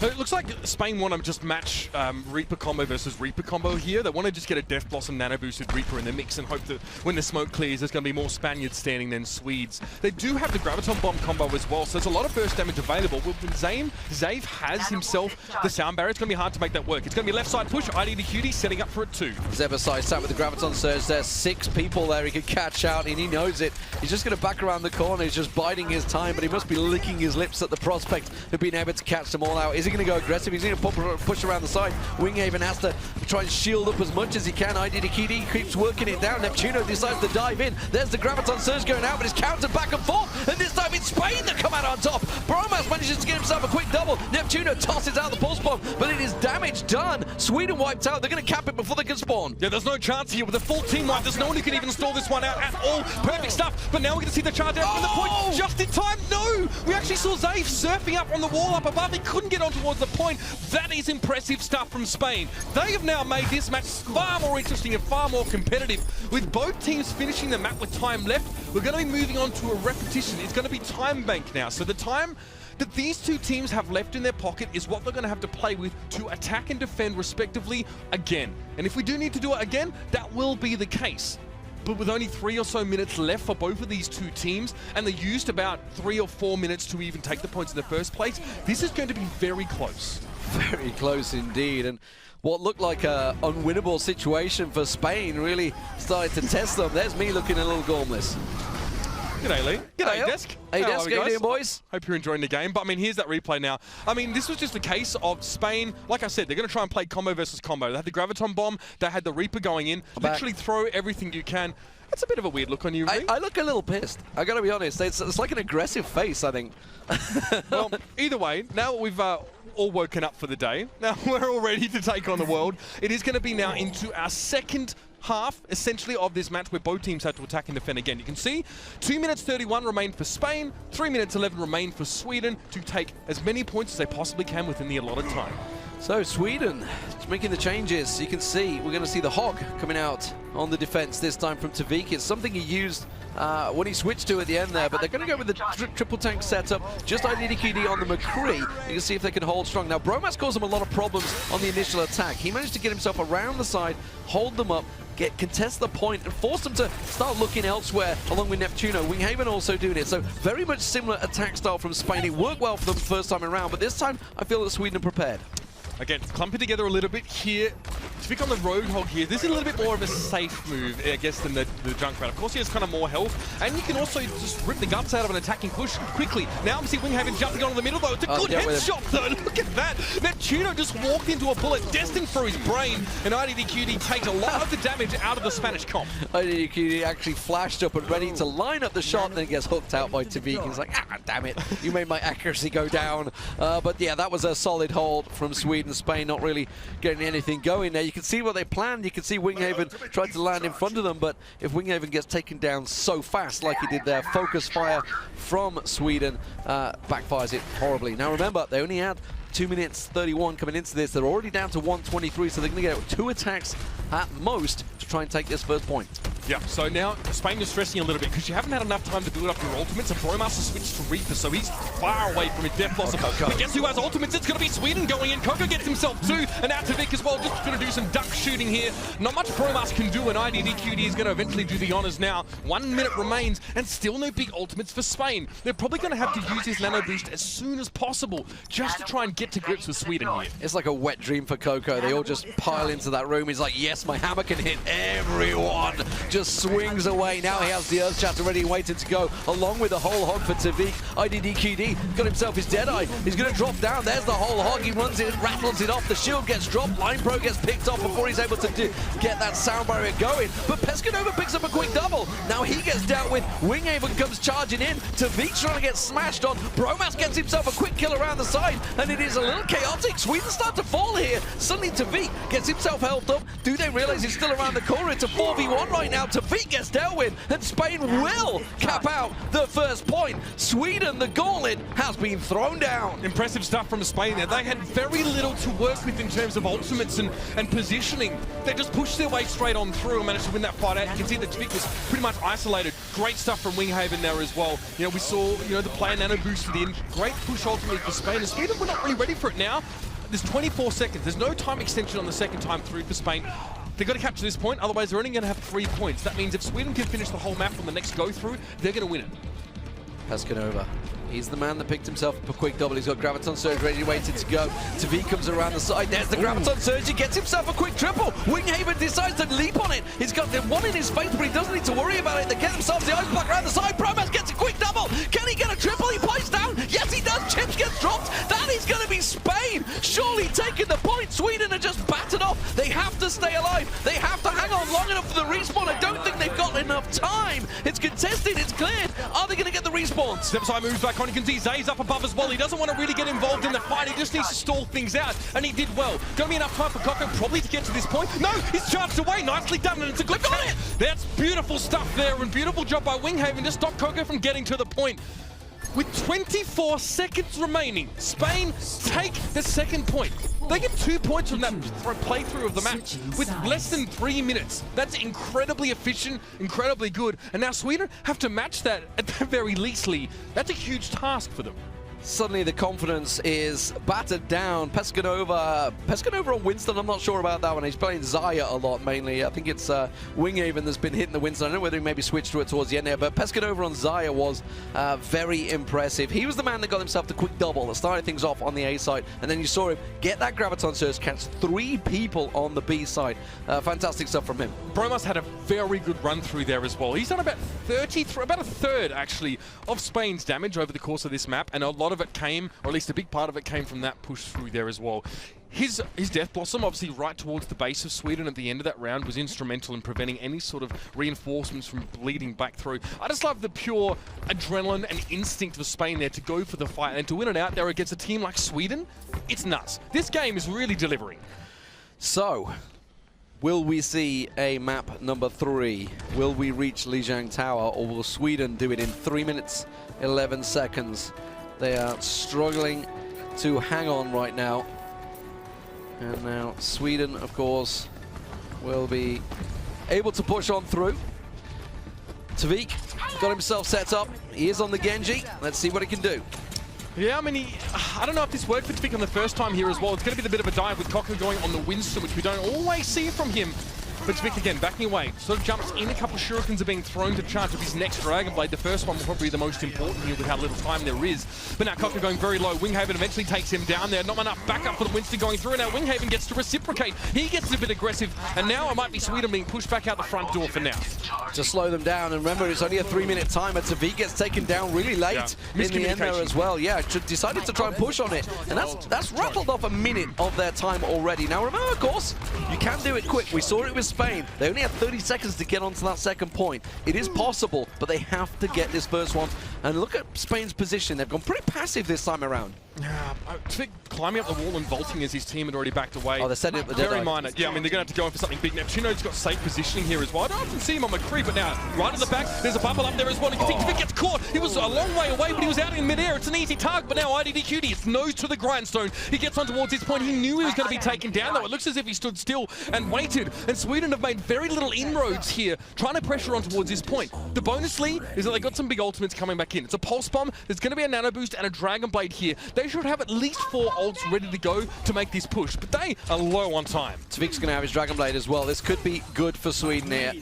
So it looks like Spain want to just match Reaper combo versus Reaper combo here. They want to just get a Death Blossom nano boosted Reaper in the mix and hope that when the smoke clears, there's going to be more Spaniards standing than Swedes. They do have the Graviton Bomb combo as well, so there's a lot of burst damage available. When Zave has himself the sound barrier, it's going to be hard to make that work. It's going to be left side push, iddqd setting up for it too. Zebbosai sat with the Graviton Surge. There's 6 people there he could catch out, and he knows it. He's just going to back around the corner. He's just biding his time, but he must be licking his lips at the prospect of being able to catch them all out. Is Is he going to go aggressive? He's going to push around the side. Winghaven has to try and shield up as much as he can. iddqd keeps working it down. neptuNo decides to dive in. There's the Graviton Surge going out, but it's countered back and forth. And this time it's Spain that come out on top. BromaS manages to get himself a quick double. neptuNo tosses out the pulse bomb, but it is damage done. Sweden wiped out. They're going to cap it before they can spawn. Yeah, there's no chance here with a full team wipe. There's no one who can even stall this one out at all. Perfect stuff, but now we're going to see the charge out from the point just in time. No! We actually saw Zave surfing up on the wall up above. He couldn't get on towards the point. That is impressive stuff from Spain. They have now made this match far more interesting and far more competitive. With both teams finishing the map with time left, we're going to be moving on to a repetition. It's going to be time bank now. So the time that these two teams have left in their pocket is what they're going to have to play with to attack and defend respectively again. And if we do need to do it again, that will be the case. But with only 3 or so minutes left for both of these two teams, and they used about 3 or 4 minutes to even take the points in the first place, this is going to be very close. Very close indeed. And what looked like an unwinnable situation for Spain really started to test them. There's me looking a little gormless. G'day, Lee. G'day, Desk. Hey, How Desk. are we, How you guys? doing, boys? Hope you're enjoying the game. But, I mean, here's that replay now. I mean, this was just a case of Spain. Like I said, they're going to try and play combo versus combo. They had the Graviton Bomb. They had the Reaper going in. Literally throw everything you can. It's a bit of a weird look on you, Lee. I look a little pissed. I got to be honest. It's like an aggressive face, I think. Well, either way, now we've all woken up for the day. Now we're all ready to take on the world. It is going to be now into our second half, essentially, of this match where both teams had to attack and defend again. You can see 2 minutes 31 remained for Spain, 3 minutes 11 remained for Sweden to take as many points as they possibly can within the allotted time. So Sweden making the changes. You can see we're going to see the Hog coming out on the defense this time from Tviq. It's something he used when he switched to at the end there, but they're going to go with the triple tank setup. Just iddqd on the McCree. You can see if they can hold strong. Now BromaS caused them a lot of problems on the initial attack. He managed to get himself around the side, hold them up, contest the point, and force them to start looking elsewhere along with neptuNo. Winghaven also doing it. So very much similar attack style from Spain. It worked well for them the first time around, but this time I feel that Sweden are prepared. Again, clumping together a little bit here. Tviq on the Roadhog here. This is a little bit more of a safe move, I guess, than the Junkrat. Of course, he has kind of more health, and you can also just rip the guts out of an attacking push quickly. Now we see Winghaven jumping onto the middle, though. It's a good headshot, though. Look at that. neptuNo just walked into a bullet destined for his brain, and iddqd takes a lot of the damage out of the Spanish comp. iddqd actually flashed up and ready to line up the shot, and then gets hooked out by Tviq. He's like, ah, damn it. You made my accuracy go down. But yeah, that was a solid hold from Sweden. Spain not really getting anything going there. You can see what they planned. You can see Winghaven tried to land in front of them, but if Winghaven gets taken down so fast like he did there, focus fire from Sweden backfires it horribly. Now remember, they only had 2 minutes 31 coming into this. They're already down to 123, so they're going to get 2 attacks at most to try and take this first point. Yeah, so now Spain is stressing a little bit because you haven't had enough time to build up your ultimates, and BromaS has switched to Reaper, so he's far away from his death loss. But guess who has ultimates? It's going to be Sweden going in. Cocco gets himself 2, and now Tviq as well, just going to do some duck shooting here. Not much BromaS can do, and iddqd is going to eventually do the honors now. 1 minute remains, and still no big ultimates for Spain. They're probably going to have to use his nano boost as soon as possible, just to try and get to grips with Sweden here. It's like a wet dream for Cocco. They all just pile into that room. He's like, yes, my hammer can hit everyone. Just swings away. Now he has the Earth Chatter ready and waiting to go, along with the whole hog for Tviq. iddqd got himself his Deadeye. He's going to drop down. There's the whole hog. He runs it, rattles it off. The shield gets dropped. linepro gets picked off before he's able to get that sound barrier going. But Pescanova picks up a quick double. Now he gets dealt with. Winghaven comes charging in. Tviq trying to get smashed on. BromaS gets himself a quick kill around the side, and it is a little chaotic. Sweden start to fall here. Suddenly Tviq gets himself helped up. Do they realize he's still around the corner? It's a 4v1 right now. Tviq gets dealt with, and Spain will cap out the first point. Sweden, the gauntlet, has been thrown down. Impressive stuff from Spain there. They had very little to work with in terms of ultimates and positioning. They just pushed their way straight on through and managed to win that fight out. You can see that Tviq was pretty much isolated. Great stuff from Winghaven there as well. You know, we saw, you know, the player nano boosted in. Great push ultimately for Spain, and Sweden were not really ready for it now. There's 24 seconds. There's no time extension on the second time through for Spain. They've got to capture this point, otherwise they're only going to have 3 points. That means if Sweden can finish the whole map on the next go-through, they're going to win it. Pescanova. He's the man that picked himself up a quick double. He's got Graviton Surge ready, waiting to go. Tviq comes around the side. There's the Graviton Surge. He gets himself a quick triple. Winghaven decides to leap on it. He's got the one in his face, but he doesn't need to worry about it. They get themselves the ice block around the side. BromaS gets a quick double. Can he get a triple? He plays down. Yes, he does. Chips gets dropped. That is going to be Spain Sweden are just battered off. They have to stay alive. They have to hang on long enough for the respawn. I don't think they've got enough time. It's contested, it's cleared. Are they going to get the respawns? Zebbosai moves back on. You can see Zave's up above as well. He doesn't want to really get involved in the fight. He just needs to stall things out, and he did well. Going to be enough time for Cocco probably to get to this point. No, he's charged away. Nicely done, and it's a good catch. That's beautiful stuff there, and beautiful job by Winghaven to stop Cocco from getting to the point. With 24 seconds remaining, Spain take the second point. They get 2 points from that playthrough of the match with less than 3 minutes. That's incredibly efficient, incredibly good. And now Sweden have to match that at the very leastly. That's a huge task for them. Suddenly the confidence is battered down. Pescanova on Winston, I'm not sure about that one. He's playing Zaya a lot mainly. I think it's Winghaven that's been hitting the Winston. I don't know whether he maybe switched to it towards the end there, but Pescanova on Zaya was very impressive. He was the man that got himself the quick double that started things off on the A side, and then you saw him get that Graviton Surge, catch 3 people on the B side. Fantastic stuff from him. BromaS had a very good run through there as well. He's done about about a third actually of Spain's damage over the course of this map, and a lot of it came, or at least a big part of it came from that push through there as well. His Death Blossom, obviously right towards the base of Sweden at the end of that round, was instrumental in preventing any sort of reinforcements from bleeding back through. I just love the pure adrenaline and instinct of Spain there to go for the fight, and to win it out there against a team like Sweden, it's nuts. This game is really delivering. So, will we see a map number 3? Will we reach Li장tawo, or will Sweden do it in 3 minutes, 11 seconds? They are struggling to hang on right now. And now Sweden, of course, will be able to push on through. Tviq got himself set up. He is on the Genji. Let's see what he can do. Yeah, I mean, I don't know if this worked for Tviq on the first time here as well. It's going to be a bit of a dive with Cocco going on the Winston, which we don't always see from him. But Tviq again, backing away, sort of jumps in, a couple of shurikens are being thrown to charge with his next Dragon Blade. The first one will probably be the most important here with how little time there is. But now Cocco going very low. Winghaven eventually takes him down there. Not enough backup for the Winston going through. Now Winghaven gets to reciprocate. He gets a bit aggressive, and now it might be Sweden being pushed back out the front door for now. To slow them down, and remember, it's only a 3-minute timer. Tviq gets taken down really late in the end there as well. Yeah, decided to try and push on it, and that's rattled off a minute of their time already. Now remember, of course, you can do it quick. We saw it with Spain. They only had 30 seconds to get onto that second point. It is possible, but they have to get this first one. And look at Spain's position. They've gone pretty passive this time around. Yeah, Tviq climbing up the wall and vaulting as his team had already backed away. Oh, they're setting up the dead very eye. minor. Yeah, I mean, they're going to have to go in for something big. neptuNo's got safe positioning here as well. I don't often see him on McCree, but now, right at the back, there's a bubble up there as well. You can see Tviq gets caught. He was a long way away, but he was out in midair. It's an easy target, but now iddqd, it's nose to the grindstone. He gets on towards this point. He knew he was going to be taken down, though. It looks as if he stood still and waited. And Sweden have made very little inroads here, trying to pressure on towards this point. The bonus, Lee, is that they got some big ultimates coming back in. It's a Pulse Bomb, there's going to be a Nano Boost, and a Dragon Blade here. They should have at least 4 ults ready to go to make this push, but they are low on time. Tviq's going to have his Dragon Blade as well. This could be good for Sweden here.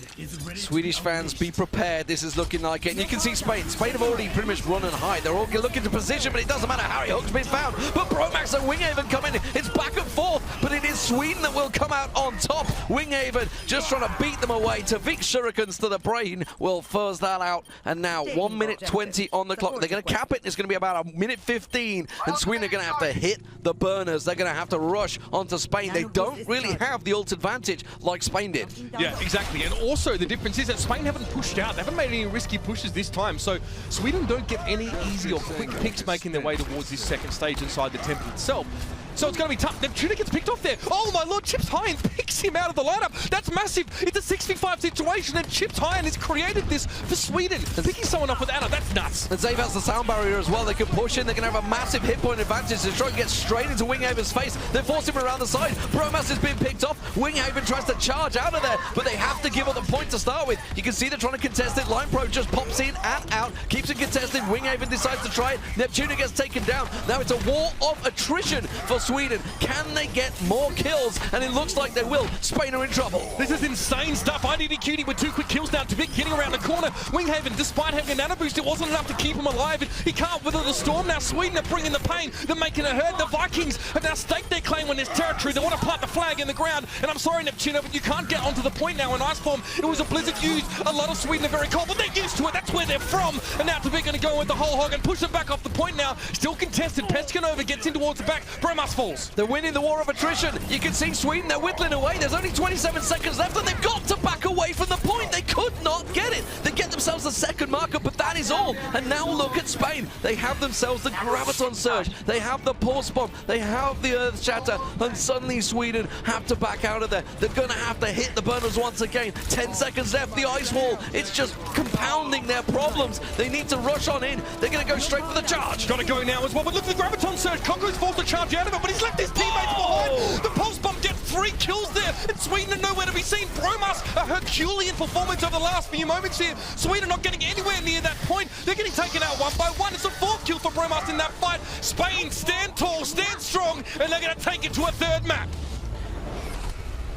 Swedish fans, be prepared. This is looking like it. And you can see Spain. Spain have already pretty much run and hide. They're all looking to position, but it doesn't matter. HarryHook's been found. But BromaS and Winghaven come in. It's back and forth, but it is Sweden that will come out on top. Winghaven just trying to beat them away. Tviq shurikens to the brain will fuzz that out. And now 1 minute 20 on the clock. They're going to cap it. It's going to be about a minute 15. And Sweden are going to have to hit the burners. They're going to have to rush onto Spain. They don't really have the ult advantage like Spain did. Yeah, exactly. And also the difference is that Spain haven't pushed out. They haven't made any risky pushes this time. So Sweden don't get any easy or quick picks making their way towards this second stage inside the temple itself. So it's going to be tough. neptuNo gets picked off there. Oh my lord, chipshajen picks him out of the lineup. That's massive. It's a 6v5 situation, and chipshajen has created this for Sweden. Picking someone off with Anna, that's nuts. And Zave has the sound barrier as well. They can push in. They're going to have a massive hit point advantage. They're trying to get straight into Winghaven's face. They're forcing him around the side. BromaS has been picked off. Winghaven tries to charge out of there, but they have to give up the point to start with. You can see they're trying to contest it. linepro just pops in and out, keeps it contested. Winghaven decides to try it. neptuNo gets taken down. Now it's a war of attrition for Sweden. Can they get more kills? And it looks like they will. Spain are in trouble. This is insane stuff. iddqd with 2 quick kills now. Tviq getting around the corner. Winghaven, despite having a nano boost, it wasn't enough to keep him alive. He can't weather the storm. Now Sweden are bringing the pain. They're making it hurt. The Vikings have now staked their claim on this territory. They want to plant the flag in the ground. And I'm sorry, neptuNo, but you can't get onto the point now in ice form. It was a blizzard used. A lot of Sweden are very cold, but they're used to it. That's where they're from. And now Tviq going to go with the whole hog and push them back off the point now. Still contested. Pescanova gets in towards the back. BromaS falls. They're winning the war of attrition. You can see Sweden, they're whittling away. There's only 27 seconds left, and they've got to back away from the point. They could not get it. They get themselves a second marker, but that is all. And now look at Spain. They have themselves the Graviton Surge. They have the Pulse Bomb. They have the Earth Shatter. And suddenly Sweden have to back out of there. They're going to have to hit the burners once again. 10 seconds left. The Ice Wall. It's just compounding their problems. They need to rush on in. They're going to go straight for the charge. Got to go now as well. But look at the Graviton Surge. Cocco's forced to charge out of it, but he's left his teammates behind. The Pulse Bomb gets 3 kills there. And Sweden are nowhere to be seen. BromaS, a Herculean performance over the last few moments here. Sweden not getting anywhere near that point. They're getting taken out 1 by 1. It's a 4th kill for BromaS in that fight. Spain, stand tall, stand strong, and they're going to take it to a 3rd map.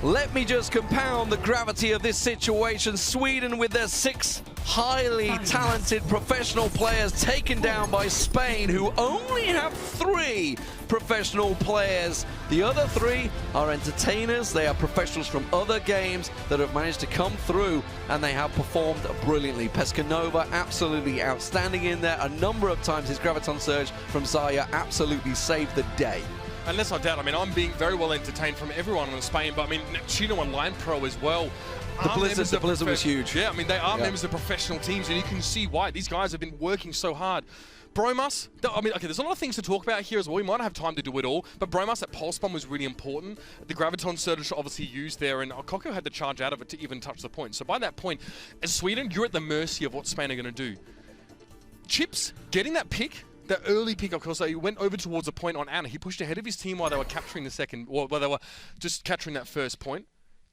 Let me just compound the gravity of this situation. Sweden with their 6 highly talented professional players taken down by Spain, who only have 3 professional players. The other 3 are entertainers. They are professionals from other games that have managed to come through, and they have performed brilliantly. Pescanova absolutely outstanding in there. A number of times his Graviton Surge from Zaya absolutely saved the day. And let's not doubt, I mean, I'm being very well entertained from everyone in Spain, but I mean, neptuNo and linepro as well. The Blizzard was huge. Yeah, I mean, they are members of professional teams, and you can see why. These guys have been working so hard. BromaS, I mean, okay, there's a lot of things to talk about here as well. We might not have time to do it all, but BromaS, that Pulse Bomb was really important. The Graviton Surge obviously used there, and Cocco had to charge out of it to even touch the point. So by that point, as Sweden, you're at the mercy of what Spain are going to do. Chips, getting that pick, the early pick, of course, he went over towards a point on Anna. He pushed ahead of his team while they were capturing the second, or while they were just capturing that first point.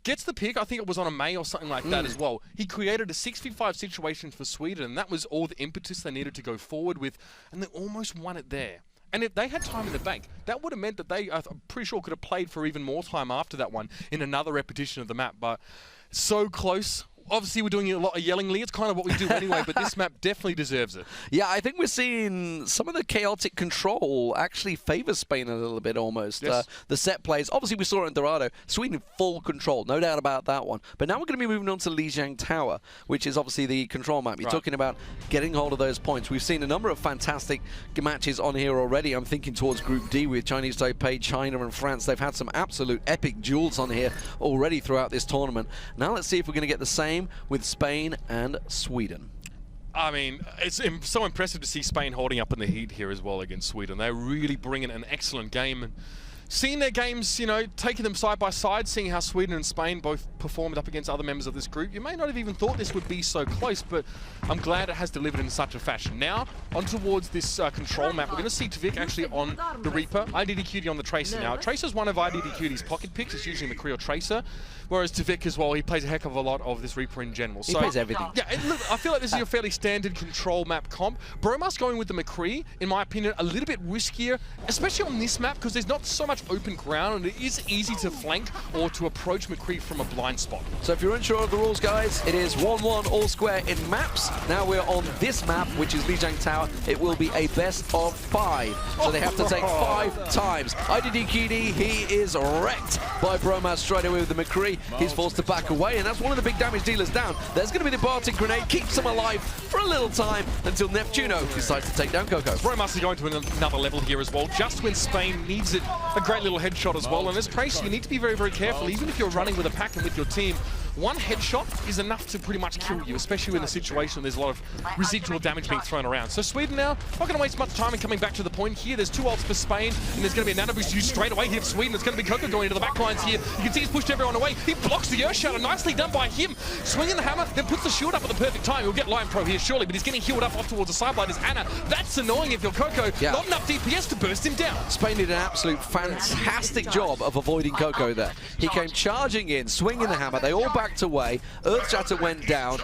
Gets the pick, I think it was on a May or something like that as well. He created a 6v5 situation for Sweden, and that was all the impetus they needed to go forward with, and they almost won it there. And if they had time in the bank, that would have meant that they, I'm pretty sure, could have played for even more time after that one in another repetition of the map, but so close. Obviously, we're doing a lot of yelling, Lee. It's kind of what we do anyway, but this map definitely deserves it. Yeah, I think we're seeing some of the chaotic control actually favors Spain a little bit almost. Yes. The set plays, obviously we saw it in Dorado. Sweden full control, no doubt about that one. But now we're going to be moving on to Lijiangtawa, which is obviously the control map. You're talking about getting hold of those points. We've seen a number of fantastic matches on here already. I'm thinking towards Group D with Chinese Taipei, China and France. They've had some absolute epic duels on here already throughout this tournament. Now let's see if we're going to get the same with Spain and Sweden. I mean, it's so impressive to see Spain holding up in the heat here as well against Sweden. They're really bringing an excellent game. And seeing their games, you know, taking them side by side, seeing how Sweden and Spain both performed up against other members of this group, you may not have even thought this would be so close, but I'm glad it has delivered in such a fashion. Now, on towards this control map, we're going to see Tviq actually on the Reaper, iddqd on the Tracer. Now, Tracer's one of iddqd's pocket picks. It's usually McCree or Tracer, whereas Tviq as well, he plays a heck of a lot of this Reaper in general. He plays everything. Yeah, and look, I feel like this is your fairly standard control map comp. BromaS going with the McCree, in my opinion, a little bit riskier, especially on this map, because there's not so much open ground, and it is easy to flank or to approach McCree from a blind spot. So if you're unsure of the rules, guys, it is 1-1 all square in maps. Now we're on this map, which is Lijiangtawa. It will be a best of 5. So they have to take 5 times. iddqd, he is wrecked by BromaS straight away with the McCree. He's forced to back away, and that's one of the big damage dealers down. There's going to be the Barton grenade, keeps him alive for a little time until neptuNo decides to take down Cocco. BromaS is going to another level here as well, just when Spain needs it. A great little headshot as well, and as Tracer, you need to be very, very careful, even if you're running with a pack and with your team. One headshot is enough to pretty much kill you, especially in a situation where there's a lot of residual damage being thrown around. So Sweden now, not going to waste much time in coming back to the point here. There's 2 ults for Spain, and there's going to be a nano boost used straight away here for Sweden. It's going to be Cocco going into the back lines here. You can see he's pushed everyone away. He blocks the Earth Shatter, nicely done by him. Swinging the hammer, then puts the shield up at the perfect time. He'll get linepro here surely, but he's getting healed up off towards the sideline as Anna. That's annoying if you're Cocco. Yeah. Not enough DPS to burst him down. Spain did an absolute fantastic job of avoiding Cocco there. He came charging in, swinging the hammer. They all backed away. Earth Shatter went down,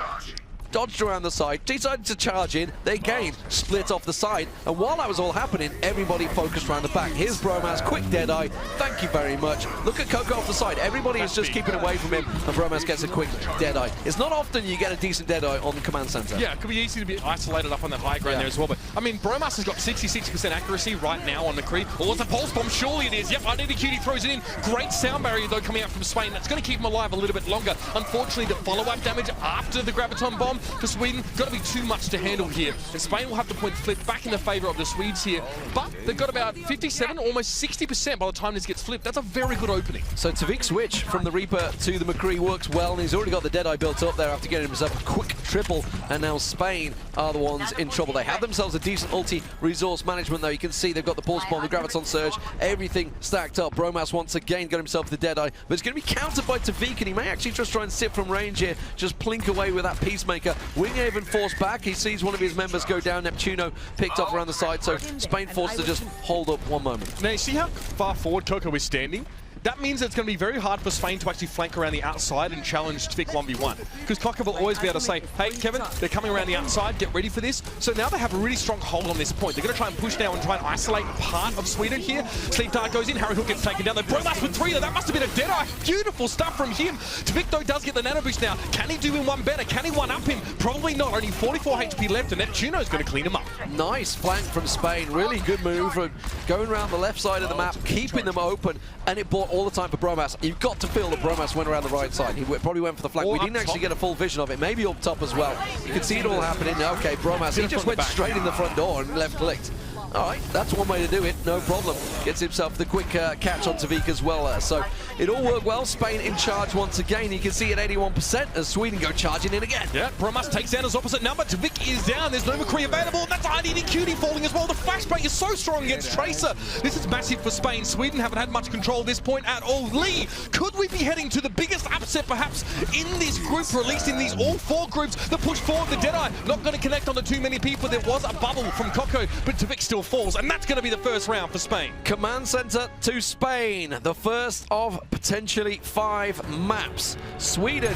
dodged around the side, decided to charge in. They again split off the side, and while that was all happening, everybody focused around the back. Here's BromaS, quick Deadeye. Thank you very much. Look at Cocco off the side. Everybody is just keeping away from him, and BromaS gets a quick Deadeye. It's not often you get a decent Deadeye on the command center. Yeah, it could be easy to be isolated up on that high ground there as well. But I mean, BromaS has got 66% accuracy right now on McCree. Oh, it's a pulse bomb. Surely it is. Yep, iddqd throws it in. Great sound barrier though coming out from Spain. That's going to keep him alive a little bit longer. Unfortunately, the follow-up damage after the Graviton bomb down for Sweden. Got to be too much to handle here. And Spain will have to point flip back in the favor of the Swedes here. But they've got about 57, almost 60% by the time this gets flipped. That's a very good opening. So Tviq switch from the Reaper to the McCree works well, and he's already got the Deadeye built up there after getting himself a quick triple, and now Spain are the ones in trouble. They have themselves a decent ulti resource management though. You can see they've got the pulse bomb, the Graviton Surge, everything stacked up. BromaS once again got himself the Deadeye, but it's going to be countered by Tviq, and he may actually just try and sit from range here, just plink away with that Peacemaker. Winghaven forced back, he sees one of his members go down, neptuNo picked up around the side, so Spain forced to just hold up one moment. Now you see how far forward Cocco is standing? That means it's going to be very hard for Spain to actually flank around the outside and challenge Tviq 1v1. Because Cocco will always be able to say, hey, Kevin, they're coming around the outside, get ready for this. So now they have a really strong hold on this point. They're going to try and push now and try and isolate part of Sweden here. Sleep Dart goes in, HarryHook gets taken down. They BromaS with 3 though. That must have been a Deadeye. Beautiful stuff from him. Tviq though does get the nano boost now. Can he do him one better? Can he one-up him? Probably not. Only 44 HP left, and neptuNo's going to clean him up. Nice flank from Spain. Really good move from going around the left side of the map, keeping them open, and it bought all the time for BromaS. You've got to feel that BromaS went around the right side. He probably went for the flank. Or we didn't actually get a full vision of it. Maybe up top as well. You can see it all happening. Okay, BromaS, he just went straight in the front door and left-clicked. All right, that's one way to do it, no problem. Gets himself the quick catch on Tviq as well there. So it all worked well. Spain in charge once again. You can see at 81% as Sweden go charging in again. Yeah, BromaS takes down his opposite number. Tviq is down. There's no McCree available. That's iddqd falling as well. The flashbang is so strong against Tracer. This is massive for Spain. Sweden haven't had much control at this point at all. Lee, could we be heading to the biggest upset perhaps in this group, or at least in these all 4 groups? The push forward, the Deadeye, not going to connect onto too many people. There was a bubble from Cocco, but Tviq still falls, and that's going to be the first round for Spain. Command center to Spain, the first of potentially 5 maps. Sweden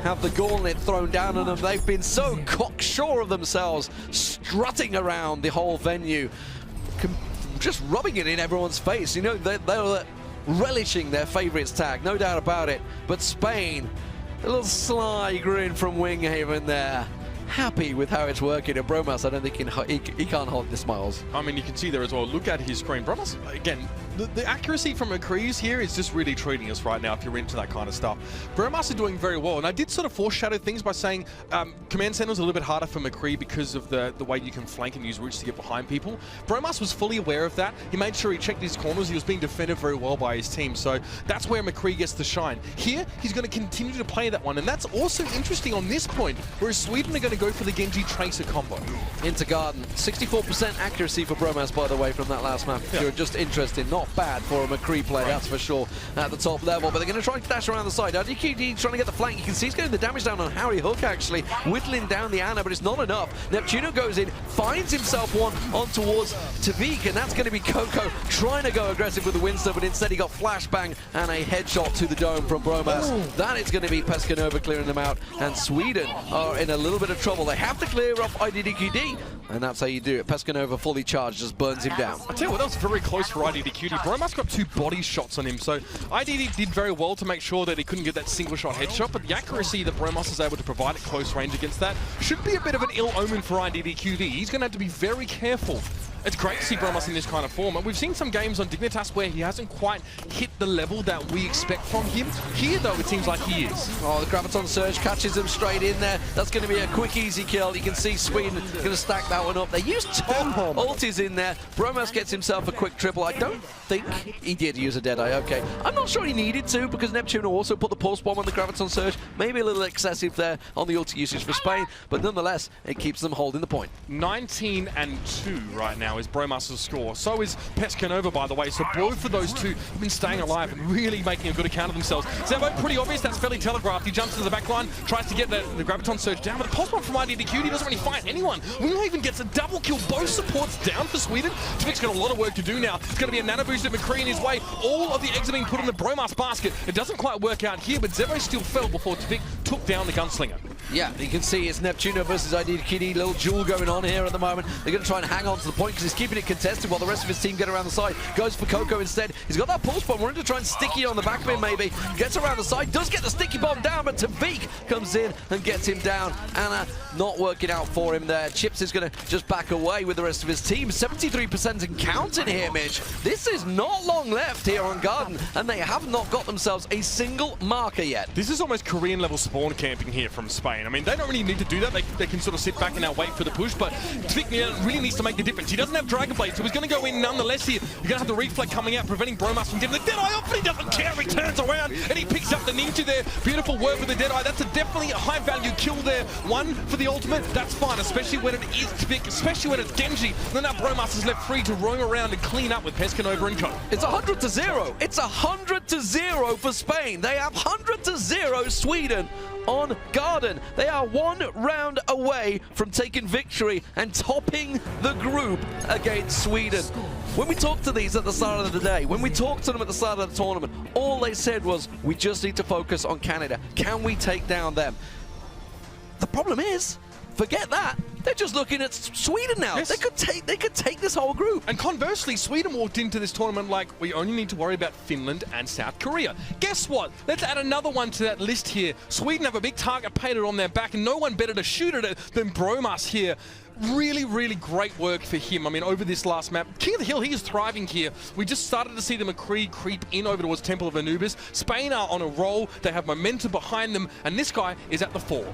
have the gauntlet thrown down on them. They've been so cocksure of themselves, strutting around the whole venue, just rubbing it in everyone's face. You know, they're relishing their favorites tag, no doubt about it. But Spain, a little sly grin from Winghaven there. Happy with how it's working, and BromaS, I don't think he can't hold the smiles. I mean, you can see there as well. Look at his screen. BromaS, again, the accuracy from McCree's here is just really treating us right now if you're into that kind of stuff. BromaS are doing very well, and I did sort of foreshadow things by saying Command Center was a little bit harder for McCree because of the way you can flank and use routes to get behind people. BromaS was fully aware of that. He made sure he checked his corners. He was being defended very well by his team, so that's where McCree gets the shine. Here, he's going to continue to play that one, and that's also interesting on this point, whereas Sweden are going to go for the Genji Tracer combo. Into Garden. 64% accuracy for BromaS, by the way, from that last map. If you're just interested, not bad for a McCree play, that's for sure, at the top level. But they're going to try and dash around the side. iddqd trying to get the flank. You can see he's getting the damage down on HarryHook, actually, whittling down the Ana, but it's not enough. neptuNo goes in, finds himself one on towards Tviq, and that's going to be Cocco trying to go aggressive with the Winston, but instead he got flashbang and a headshot to the dome from BromaS. That is going to be Pescanova clearing them out, and Sweden are in a little bit of trouble. They have to clear off iddqd, and that's how you do it. Pescanova fully charged, just burns him down. I tell you what, that was very close for iddqd. BromaS got 2 body shots on him, so iddqd did very well to make sure that he couldn't get that single shot headshot, but the accuracy that BromaS is able to provide at close range against that should be a bit of an ill omen for iddqd. He's going to have to be very careful. It's great to see BromaS in this kind of form, and we've seen some games on Dignitas where he hasn't quite hit the level that we expect from him. Here, though, it seems like he is. Oh, the Graviton Surge catches him straight in there. That's going to be a quick, easy kill. You can see Sweden going to stack that one up. They used 2 ultis in there. BromaS gets himself a quick triple. I don't think he did use a Deadeye. Okay. I'm not sure he needed to, because neptuNo also put the pulse bomb on the Graviton Surge. Maybe a little excessive there on the ulti usage for Spain, but nonetheless, it keeps them holding the point. 19-2 right now is BromaS' score. So is Pescanova, by the way. So both of those 2 have been staying alive and really making a good account of themselves. Zave, pretty obvious. That's fairly telegraphed. He jumps to the back line, tries to get the Graviton Surge down, but the pulse bomb from iddqd doesn't really find anyone. Winghaven gets a double kill. Both supports down for Sweden. Tviq's got a lot of work to do now. It's going to be a nano boost at McCree in his way. All of the eggs are being put in the BromaS basket. It doesn't quite work out here, but Zeve still fell before Tviq took down the gunslinger. Yeah, you can see it's neptuNo versus iddqd. Little duel going on here at the moment. They're going to try and hang on to the point because he's keeping it contested while the rest of his team get around the side. Goes for Cocco instead. He's got that pulse bomb. Wanting to try and sticky on the back of him maybe. Gets around the side. Does get the sticky bomb down, but Tviq comes in and gets him down. Ana not working out for him there. Chips is going to just back away with the rest of his team. 73% and counting here, Mitch. This is not long left here on Garden, and they have not got themselves a single marker yet. This is almost Korean level spawn spawn camping here from Spain. I mean, they don't really need to do that. They can sort of sit back and now wait for the push, but Tviq really needs to make the difference. He doesn't have Dragon Blade, so he's going to go in nonetheless here. You're going to have the Reflect coming out, preventing BromaS from getting the Deadeye off, but he doesn't care. He turns around and he picks up the Ninja there. Beautiful work with the Deadeye. That's definitely a high-value kill there. One for the ultimate, that's fine, especially when it is Tviq, especially when it's Genji. And then now BromaS is left free to roam around and clean up with Pescanova and Cocco. It's 100-0. It's 100-0 for Spain. They have 100-0 Sweden on Garden. They are 1 round away from taking victory and topping the group against Sweden. When we talked to these at the start of the day, when we talked to them at the start of the tournament, all they said was, we just need to focus on Canada. Can we take down them? The problem is, forget that. They're just looking at Sweden now. Yes. They could take this whole group. And conversely, Sweden walked into this tournament like, we only need to worry about Finland and South Korea. Guess what? Let's add another one to that list here. Sweden have a big target painted on their back, and no one better to shoot at it than BromaS here. Really, really great work for him. I mean, over this last map, King of the Hill, he is thriving here. We just started to see the McCree creep in over towards Temple of Anubis. Spain are on a roll. They have momentum behind them, and this guy is at the fore.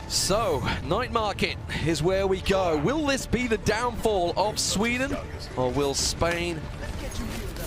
So, Night Market is where we go. Will this be the downfall of Sweden, or will Spain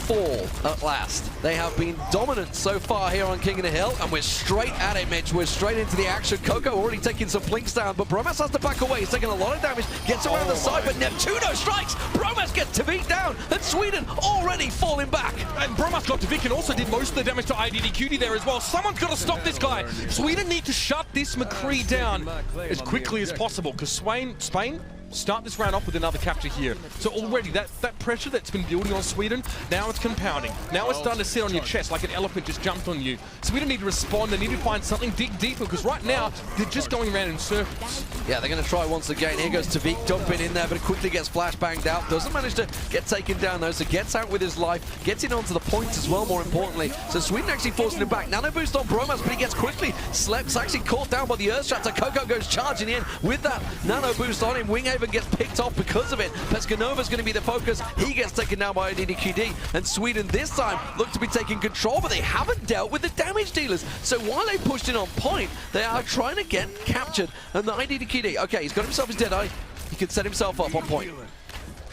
fall at last? They have been dominant so far here on King of the Hill, and we're straight at it, Mitch. We're straight into the action. Cocco already taking some blinks down, but BromaS has to back away. He's taking a lot of damage, gets around the side, but neptuNo strikes. BromaS gets Tviq down, and Sweden already falling back. And BromaS got Tviq and also did most of the damage to iddqd there as well. Someone's got to stop this guy. Sweden need to shut this McCree down as quickly as possible, because Spain start this round off with another capture here. So already that pressure that's been building on Sweden, now it's compounding. Now it's starting to sit on your chest like an elephant just jumped on you. Sweden need to respond. They need to find something, dig deeper, because right now they're just going around in circles. Yeah, they're going to try once again. Here goes Tviq dumping in there, but it quickly gets flashbanged out. Doesn't manage to get taken down though, so gets out with his life. Gets in onto the points as well, more importantly. So Sweden actually forcing him back. Nano boost on BromaS, but he gets quickly. Slep's actually caught down by the Earth Shatter. Cocco goes charging in with that nano boost on him. Winghaven gets picked off because of it. Pescanova's going to be the focus. He gets taken down by iddqd. And Sweden this time look to be taking control, but they haven't dealt with the damage dealers. So while they pushed in on point, they are trying to get captured. And the iddqd, okay, he's got himself his Deadeye. He can set himself up on point.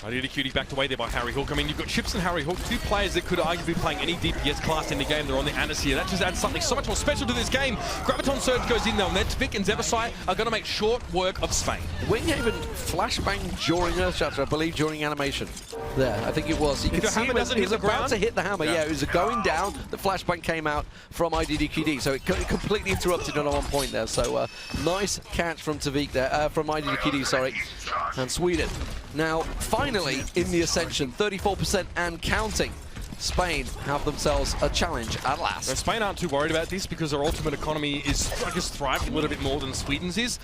iddqd backed away there by HarryHook. I mean, you've got Chips and HarryHook, two players that could arguably be playing any DPS class in the game. They're on the Anis here. That just adds something so much more special to this game. Graviton Surge goes in now. Tviq and Zebbosai are going to make short work of Spain. Winghaven flashbang during Earth Shatter, I believe, during animation. There, I think it was. You If could the see hammer doesn't he hit was the about ground? to hit the hammer. Yeah, it was going down. The flashbang came out from iddqd, so it completely interrupted it on one point there. So nice catch from Tviq there, from iddqd, sorry. And Sweden now finally in the ascension, 34% and counting. Spain have themselves a challenge at last. Now, Spain aren't too worried about this because their ultimate economy is, I guess, thriving a little bit more than Sweden's is.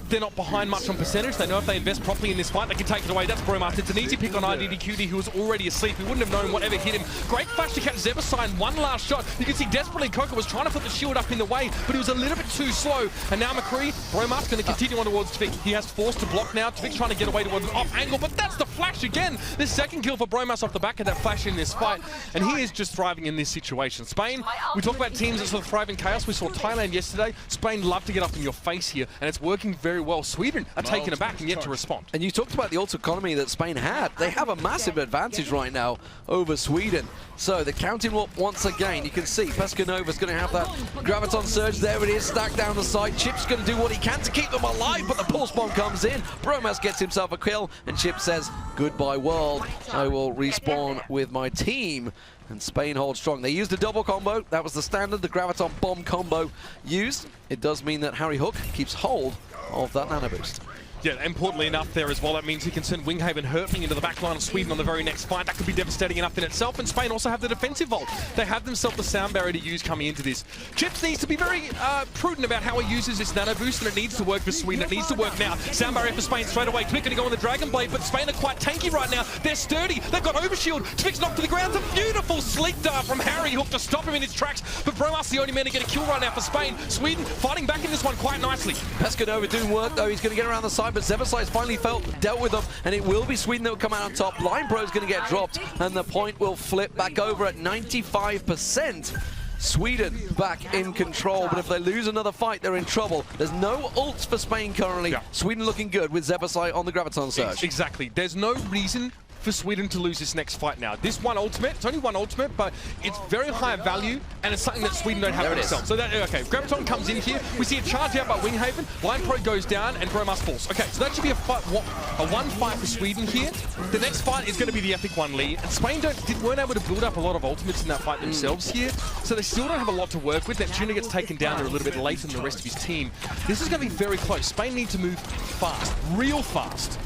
They're not behind much on percentage. They know if they invest properly in this fight, they can take it away. That's BromaS. It's an easy pick on iddqd, who was already asleep. He wouldn't have known whatever hit him. Great flash to catch Zebbosai in one last shot. You can see desperately Cocco was trying to put the shield up in the way, but he was a little bit too slow. And now McCree, BromaS going to continue on towards Tviq. He has forced to block now. Tviq trying to get away towards an off angle, but that's the flash again. The second kill for BromaS off the back of that flash in this fight. And he is just thriving in this situation. Spain, we talk about teams that sort of thrive in chaos. We saw Thailand yesterday. Spain love to get up in your face here, and it's working very well. Sweden are taken aback and yet to respond. And you talked about the ult economy that Spain had. They have a massive advantage right now over Sweden. So the counting once again, you can see Pescanova's going to have that Graviton Surge. There it is, stacked down the side. Chip's going to do what he can to keep them alive, but the pulse bomb comes in. BromaS gets himself a kill, and Chip says, goodbye world. I will respawn with my team. And Spain holds strong. They used a double combo. That was the standard, the Graviton bomb combo used. It does mean that HarryHook keeps hold of that nano boost. Yeah, importantly enough there as well, that means he can send Winghaven hurtling into the back line of Sweden on the very next fight. That could be devastating enough in itself, and Spain also have the defensive vault. They have themselves the sound barrier to use coming into this. Chips needs to be very prudent about how he uses this nano boost, and it needs to work for Sweden. It needs to work now. Sound barrier for Spain straight away. Tviq going to go on the Dragon Blade, but Spain are quite tanky right now. They're sturdy. They've got overshield. Tviq's knocked to the ground. It's a beautiful sleep dart from HarryHook to stop him in his tracks, but BromaS the only man to get a kill right now for Spain. Sweden fighting back in this one quite nicely. Pescanova doing work though. He's going to get around the side, but Zebbosai's finally dealt with them, and it will be Sweden that will come out on top. Linepro's going to get dropped, and the point will flip back over at 95%. Sweden back in control, but if they lose another fight, they're in trouble. There's no ults for Spain currently. Yeah. Sweden looking good with Zebbosai on the Graviton Surge. Exactly. There's no reason for Sweden to lose this next fight now. This one ultimate, it's only one ultimate, but it's very high value, and it's something that Sweden don't have for themselves. So that, okay, Graviton comes in here, we see a charge out by Winghaven, linepro goes down, and BromaS falls. Okay, so that should be a fight, a one fight for Sweden here. The next fight is going to be the epic one, Lee, and Spain weren't able to build up a lot of ultimates in that fight themselves here, so they still don't have a lot to work with. neptuNo gets taken down there a little bit later than the rest of his team. This is going to be very close. Spain need to move fast, real fast.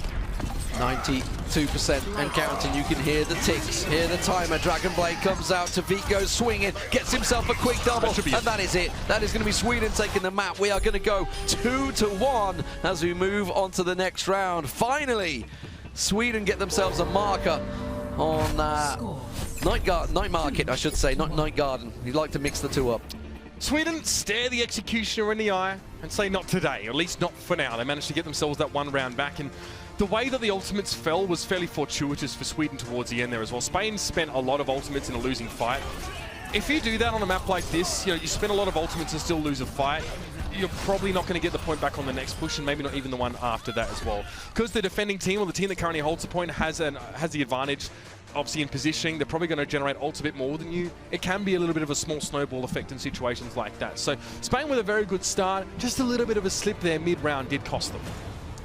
92% and counting. You can hear the ticks, hear the timer. Dragon Blade comes out. Tviq goes swinging, gets himself a quick double, and that is it. That is going to be Sweden taking the map. We are going to go 2-1 as we move on to the next round. Finally, Sweden get themselves a marker on Night Market, I should say, not Night Garden. You'd like to mix the two up. Sweden stare the executioner in the eye and say not today, or at least not for now. They managed to get themselves that one round back, and the way that the ultimates fell was fairly fortuitous for Sweden towards the end there as well. Spain spent a lot of ultimates in a losing fight. If you do that on a map like this, you know, you spend a lot of ultimates and still lose a fight, you're probably not going to get the point back on the next push, and maybe not even the one after that as well. Because the defending team, or the team that currently holds the point, has the advantage, obviously in positioning. They're probably going to generate ults a bit more than you. It can be a little bit of a small snowball effect in situations like that. So Spain with a very good start, just a little bit of a slip there mid-round did cost them.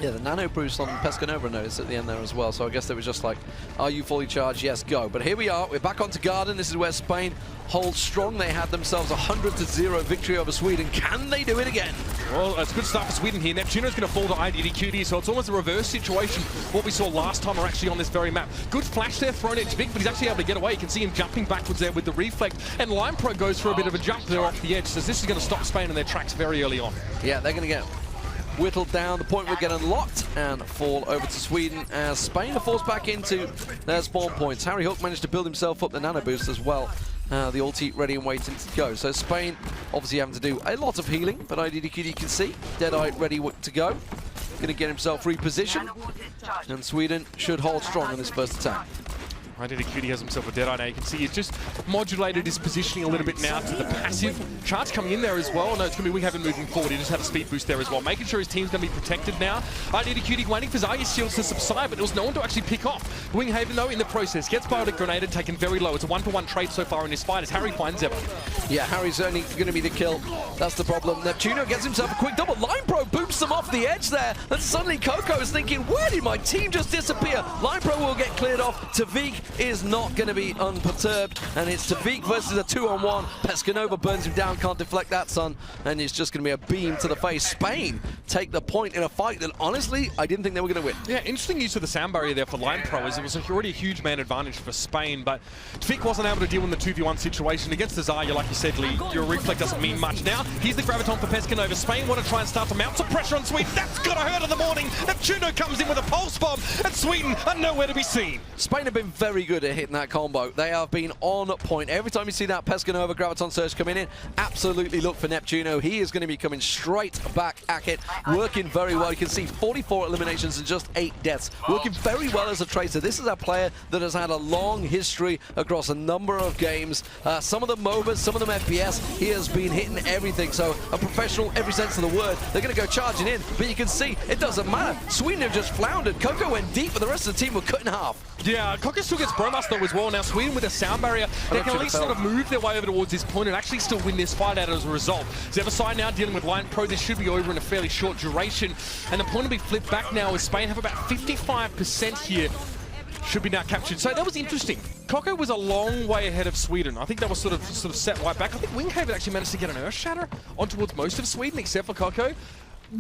Yeah, the nano boost on Pescanova noticed at the end there as well, so I guess it was just like, are you fully charged? Yes, go. But here we are, we're back onto Garden. This is where Spain holds strong. They had themselves a 100-0 victory over Sweden. Can they do it again? Well, it's a good start for Sweden here. neptuNo's going to fall to iddqd, so it's almost a reverse situation. What we saw last time are actually on this very map. Good flash there thrown at Tviq, but he's actually able to get away. You can see him jumping backwards there with the reflect, and linepro goes for a bit of a jump there off the edge, so this is going to stop Spain in their tracks very early on. Yeah, they're going to get whittled down. The point will get unlocked and fall over to Sweden as Spain are forced back into their spawn points. HarryHook managed to build himself up the nano boost as well. The ulti ready and waiting to go. So Spain obviously having to do a lot of healing, but iddqd can see Deadeye ready to go. Going to get himself repositioned, and Sweden should hold strong in this first attack. iddqd has himself a Deadeye now. You can see he's just modulated his positioning a little bit now to the passive. Charge coming in there as well. No, it's going to be Winghaven moving forward. He just had a speed boost there as well, making sure his team's going to be protected now. iddqd waiting for Zarya's shields to subside, but there was no one to actually pick off. Winghaven, though, in the process, gets biotic grenaded, taken very low. It's a one-for-one trade so far in this fight as Harry finds Zeb. Yeah, Harry's only going to be the kill. That's the problem. neptuNo gets himself a quick double. linepro boops them off the edge there, and suddenly Cocco is thinking, where did my team just disappear? linepro will get cleared off. Tviq is not going to be unperturbed, and it's Tviq versus a 2-on-1. Pescanova burns him down, can't deflect that, son, and it's just going to be a beam to the face. Spain take the point in a fight that, honestly, I didn't think they were going to win. Yeah, interesting use of the sound barrier there for linepro, as it was already a huge man advantage for Spain, but Tviq wasn't able to deal in the 2v1 situation. Against the Zarya, like you said, Lee, your reflect doesn't mean much. Now, here's the Graviton for Pescanova. Spain want to try and start to mount some pressure on Sweden. That's got to hurt in the morning. neptuNo comes in with a pulse bomb, and Sweden are nowhere to be seen. Spain have been very good at hitting that combo. They have been on point. Every time you see that Pescanova Graviton Surge coming in, absolutely look for neptuNo. He is going to be coming straight back at it, working very well. You can see 44 eliminations and just 8 deaths. Working very well as a tracer. This is a player that has had a long history across a number of games. Some of them MOBAs, some of them FPS. He has been hitting everything. So a professional, every sense of the word. They're going to go charging in, but you can see it doesn't matter. Sweden have just floundered. Cocco went deep, but the rest of the team were cut in half. Yeah, Cocco still gets BromaS though as well. Now Sweden with a sound barrier, they can at least sort of move their way over towards this point and actually still win this fight out as a result. Zebbosai now dealing with linepro. This should be over in a fairly short duration, and the point will be flipped back now as Spain have about 55% here. Should be now captured. So that was interesting. Cocco was a long way ahead of Sweden. I think that was sort of set right back. I think Winghaven actually managed to get an Earth Shatter on towards most of Sweden except for Cocco.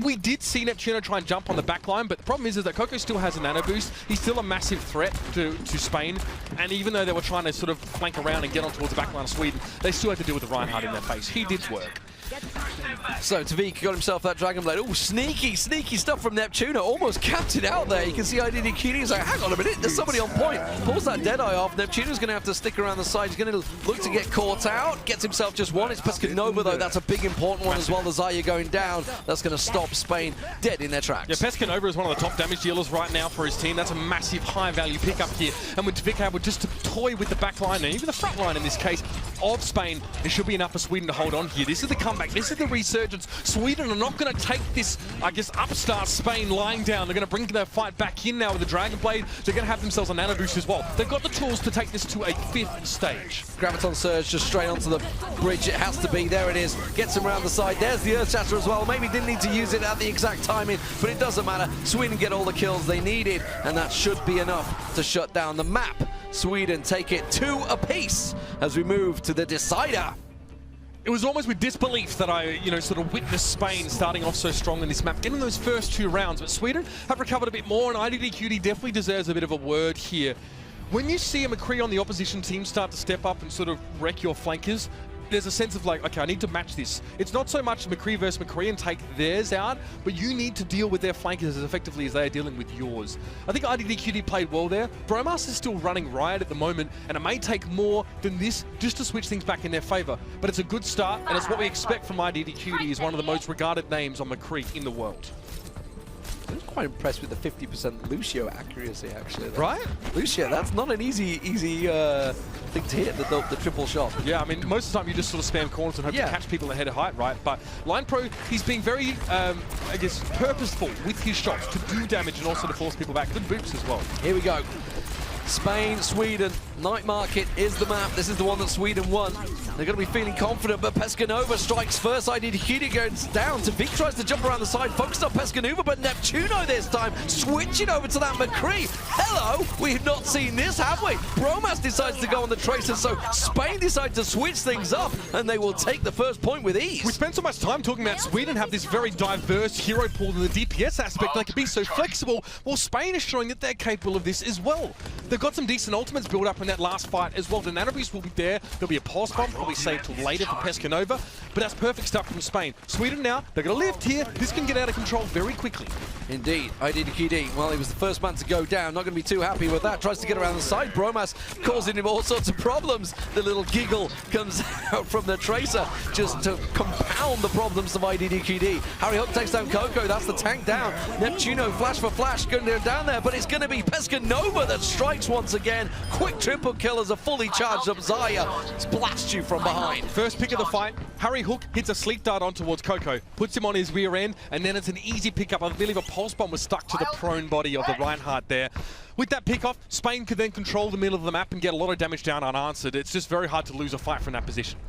We did see neptuNo try and jump on the back line, but the problem is that Cocco still has a nano boost. He's still a massive threat to Spain, and even though they were trying to sort of flank around and get on towards the back line of Sweden, they still had to deal with the Reinhardt in their face. He did work. So Tviq got himself that Dragon Blade. Oh, sneaky stuff from neptuNo. Almost capped it out there. You can see iddqd is like, hang on a minute, there's somebody on point. Pulls that Deadeye off. neptuNo's going to have to stick around the side. He's going to look to get caught out. Gets himself just one. It's Pescanova, though. That's a big important one as well. The Zaya going down. That's going to stop Spain dead in their tracks. Yeah, Pescanova is one of the top damage dealers right now for his team. That's a massive high-value pickup here. And with Tviq able just to toy with the back line, and even the front line in this case, of Spain, it should be enough for Sweden to hold on here. This is the comeback. This is the resurgence. Sweden are not going to take this, I guess, upstart Spain lying down. They're going to bring their fight back in now with the Dragon Blade. They're going to have themselves a nano boost as well. They've got the tools to take this to a 5th stage. Graviton Surge just straight onto the bridge. It has to be. There it is. Gets him around the side. There's the Earth Shatter as well. Maybe didn't need to use it at the exact timing, but it doesn't matter. Sweden get all the kills they needed, and that should be enough to shut down the map. Sweden take it 2 apiece as we move to the decider. It was almost with disbelief that I, sort of witnessed Spain starting off so strong in this map, getting those first 2 rounds. But Sweden have recovered a bit more, and iddqd definitely deserves a bit of a word here. When you see a McCree on the opposition team start to step up and sort of wreck your flankers, there's a sense of like, okay, I need to match this. It's not so much McCree versus McCree and take theirs out, but you need to deal with their flankers as effectively as they are dealing with yours. I think iddqd played well there. BromaS is still running riot at the moment, and it may take more than this just to switch things back in their favor. But it's a good start, and it's what we expect from iddqd. He's one of the most regarded names on McCree in the world. I was quite impressed with the 50% Lucio accuracy, actually. Right? Lucio, that's not an easy thing to hit, the triple shot. Yeah, I mean, most of the time you just sort of spam corners and hope to catch people in the head of height, right? But linepro, he's being very, I guess, purposeful with his shots to do damage and also to force people back. Good boots as well. Here we go. Spain, Sweden, Night Market is the map. This is the one that Sweden won. They're going to be feeling confident, but Pescanova strikes first. iddqd goes down. Tviq tries to jump around the side, focused on Pescanova, but neptuNo this time switching over to that McCree. Hello, we've not seen this, have we? BromaS decides to go on the tracer, so Spain decides to switch things up, and they will take the first point with ease. We spent so much time talking about Sweden have this very diverse hero pool in the DPS aspect. They can be so flexible. Well, Spain is showing that they're capable of this as well. They've got some decent ultimates built up in that last fight as well. The nano boost will be there. There'll be a pulse bomb, probably saved till later for Pescanova, but that's perfect stuff from Spain. Sweden now, they're going to lift here. This can get out of control very quickly. Indeed, iddqd, well, he was the first man to go down. Not going to be too happy with that. Tries to get around the side. BromaS causing him all sorts of problems. The little giggle comes out from the tracer just to compound the problems of iddqd. HarryHook takes down Cocco. That's the tank down. neptuNo, flash for flash, going down there, but it's going to be Pescanova that strikes once again. Quick triple kill as a fully charged up Zaya blasts you from behind. First pick of the fight, HarryHook hits a sleep dart on towards Cocco, puts him on his rear end, and then it's an easy pickup. I believe a pulse bomb was stuck to the prone body of the Reinhardt there. With that pickoff, Spain could then control the middle of the map and get a lot of damage down unanswered. It's just very hard to lose a fight from that position.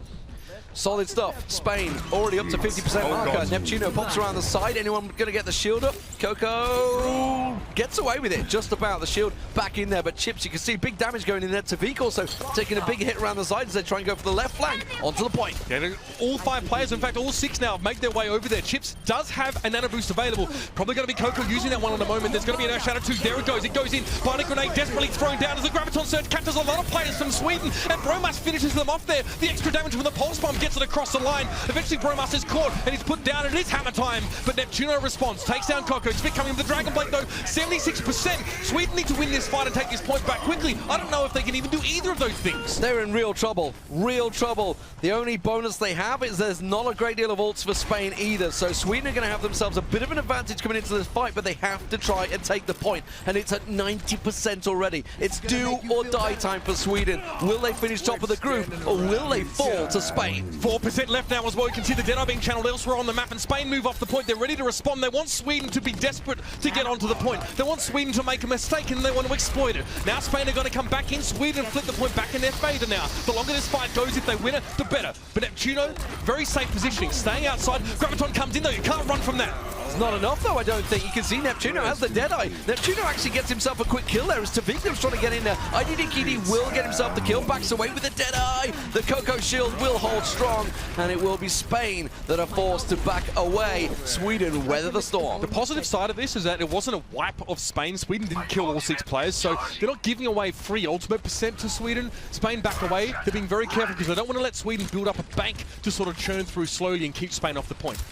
Solid stuff. Spain already up to 50% marker. neptuNo pops around the side. Anyone going to get the shield up? Cocco gets away with it. Just about the shield back in there. But Chips, you can see big damage going in there. Tviq also taking a big hit around the side as they try and go for the left flank. Onto the point. Yeah, all 5 players, in fact all 6 now, make their way over there. Chips does have a nano boost available. Probably going to be Cocco using that one at the moment. There's going to be an Earth Shatter 2. There it goes. It goes in. Bionic Grenade desperately thrown down as the Graviton Surge catches a lot of players from Sweden. And BromaS finishes them off there. The extra damage from the Pulse Bomb gets it across the line. Eventually BromaS is caught and he's put down. It is hammer time, but neptuNo responds, takes down Cocco. Tviq coming with the Dragon Blade though, 76%. Sweden need to win this fight and take this point back quickly. I don't know if they can even do either of those things. They're in real trouble, real trouble. The only bonus they have is there's not a great deal of ults for Spain either, so Sweden are going to have themselves a bit of an advantage coming into this fight, but they have to try and take the point, and it's at 90% already. It's do or die time for Sweden. Will they finish top of the group, or will they fall to Spain? 4% left now as well. You can see the Deadeye being channeled elsewhere on the map, and Spain move off the point. They're ready to respond. They want Sweden to be desperate to get onto the point. They want Sweden to make a mistake, and they want to exploit it. Now Spain are going to come back in. Sweden flip the point back in their favor now. The longer this fight goes, if they win it, the better. But neptuNo, very safe positioning, staying outside. Graviton comes in though. You can't run from that. It's not enough, though, I don't think. You can see neptuNo has the Deadeye. neptuNo actually gets himself a quick kill there as Tviq trying to get in there. iddqd will get himself the kill, backs away with the Deadeye. The Cocco shield will hold strong, and it will be Spain that are forced to back away. Sweden weather the storm. The positive side of this is that it wasn't a wipe of Spain. Sweden didn't kill all 6 players, so they're not giving away free ultimate percent to Sweden. Spain back away. They're being very careful because they don't want to let Sweden build up a bank to sort of churn through slowly and keep Spain off the point.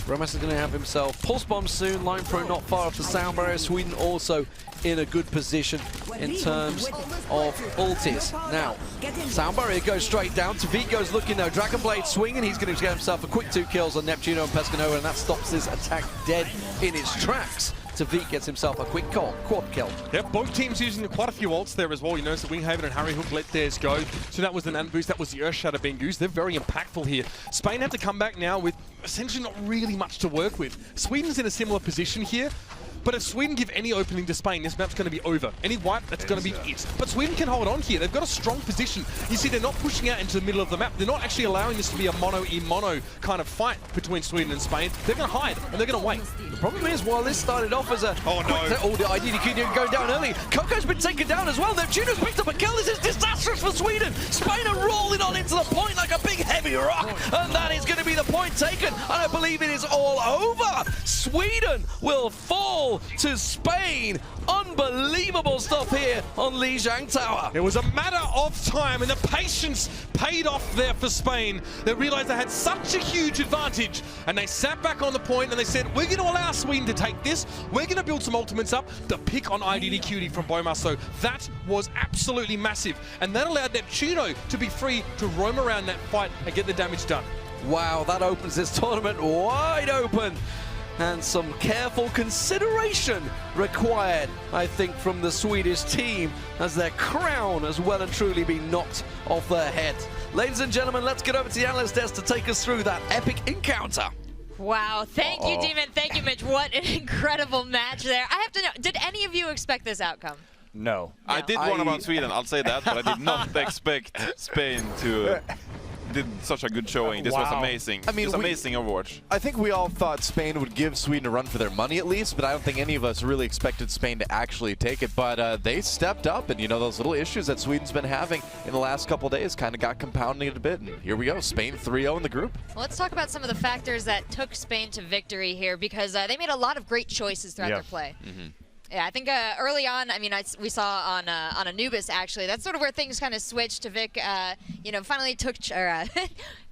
BromaS is going to have himself pulse bomb soon. linepro not far off the sound barrier. Sweden also in a good position in terms of ultis. Now, sound barrier goes straight down. Tviq goes looking though. Dragon Blade swinging. He's going to get himself a quick 2 kills on neptuNo and Pescanova, and that stops his attack dead in its tracks. Tviq gets himself a quick quad kill. Yep, both teams using quite a few ults there as well. You notice that Winghaven and HarryHook let theirs go. So that was the Nan boost, that was the Earth Shatter being used. They're very impactful here. Spain had to come back now with essentially not really much to work with. Sweden's in a similar position here. But if Sweden give any opening to Spain, this map's going to be over. Any wipe, that's going to be it. But Sweden can hold on here. They've got a strong position. You see, they're not pushing out into the middle of the map. They're not actually allowing this to be a mono-e-mono kind of fight between Sweden and Spain. They're going to hide, and they're going to wait. The problem is, while this started off as a the iddqd going down early. Cocco's been taken down as well. neptuNo's picked up a kill. This is disastrous for Sweden. Spain are rolling on into the point like a big heavy rock, and that is going to be the point taken. And I believe it is all over. Sweden will fall to Spain. Unbelievable stuff here on Li장tawo. It was a matter of time, and the patience paid off there for Spain. They realized they had such a huge advantage, and they sat back on the point and they said, we're going to allow Sweden to take this. We're going to build some ultimates up. The pick on iddqd from BromaS, so that was absolutely massive, and that allowed neptuNo to be free to roam around that fight and get the damage done. Wow, that opens this tournament wide open. And some careful consideration required, I think, from the Swedish team as their crown has well and truly been knocked off their head. Ladies and gentlemen, let's get over to the analyst desk to take us through that epic encounter. Wow, thank you, Demon. Thank you, Mitch. What an incredible match there. I have to know, did any of you expect this outcome? No. I did one about Sweden, I'll say that, but I did not expect Spain to did such a good showing. This was amazing. I mean, amazing Overwatch. I think we all thought Spain would give Sweden a run for their money at least, but I don't think any of us really expected Spain to actually take it. But they stepped up, and you know, those little issues that Sweden's been having in the last couple of days kind of got compounded a bit. And here we go, Spain 3-0 in the group. Well, let's talk about some of the factors that took Spain to victory here, because they made a lot of great choices throughout their play. Yeah, I think early on, I mean, we saw on Anubis, actually, that's sort of where things kind of switched. Tviq, you know, finally took,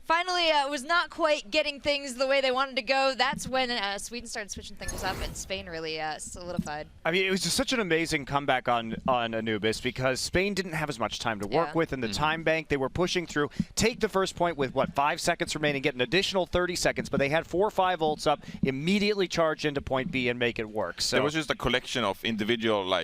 finally was not quite getting things the way they wanted to go. That's when Sweden started switching things up, and Spain really solidified. I mean, it was just such an amazing comeback on Anubis, because Spain didn't have as much time to work with in the time bank. They were pushing through, take the first point with, what, 5 seconds remaining, get an additional 30 seconds, but they had 4 or 5 ults up, immediately charge into point B and make it work. So there was just a collection of individual, like,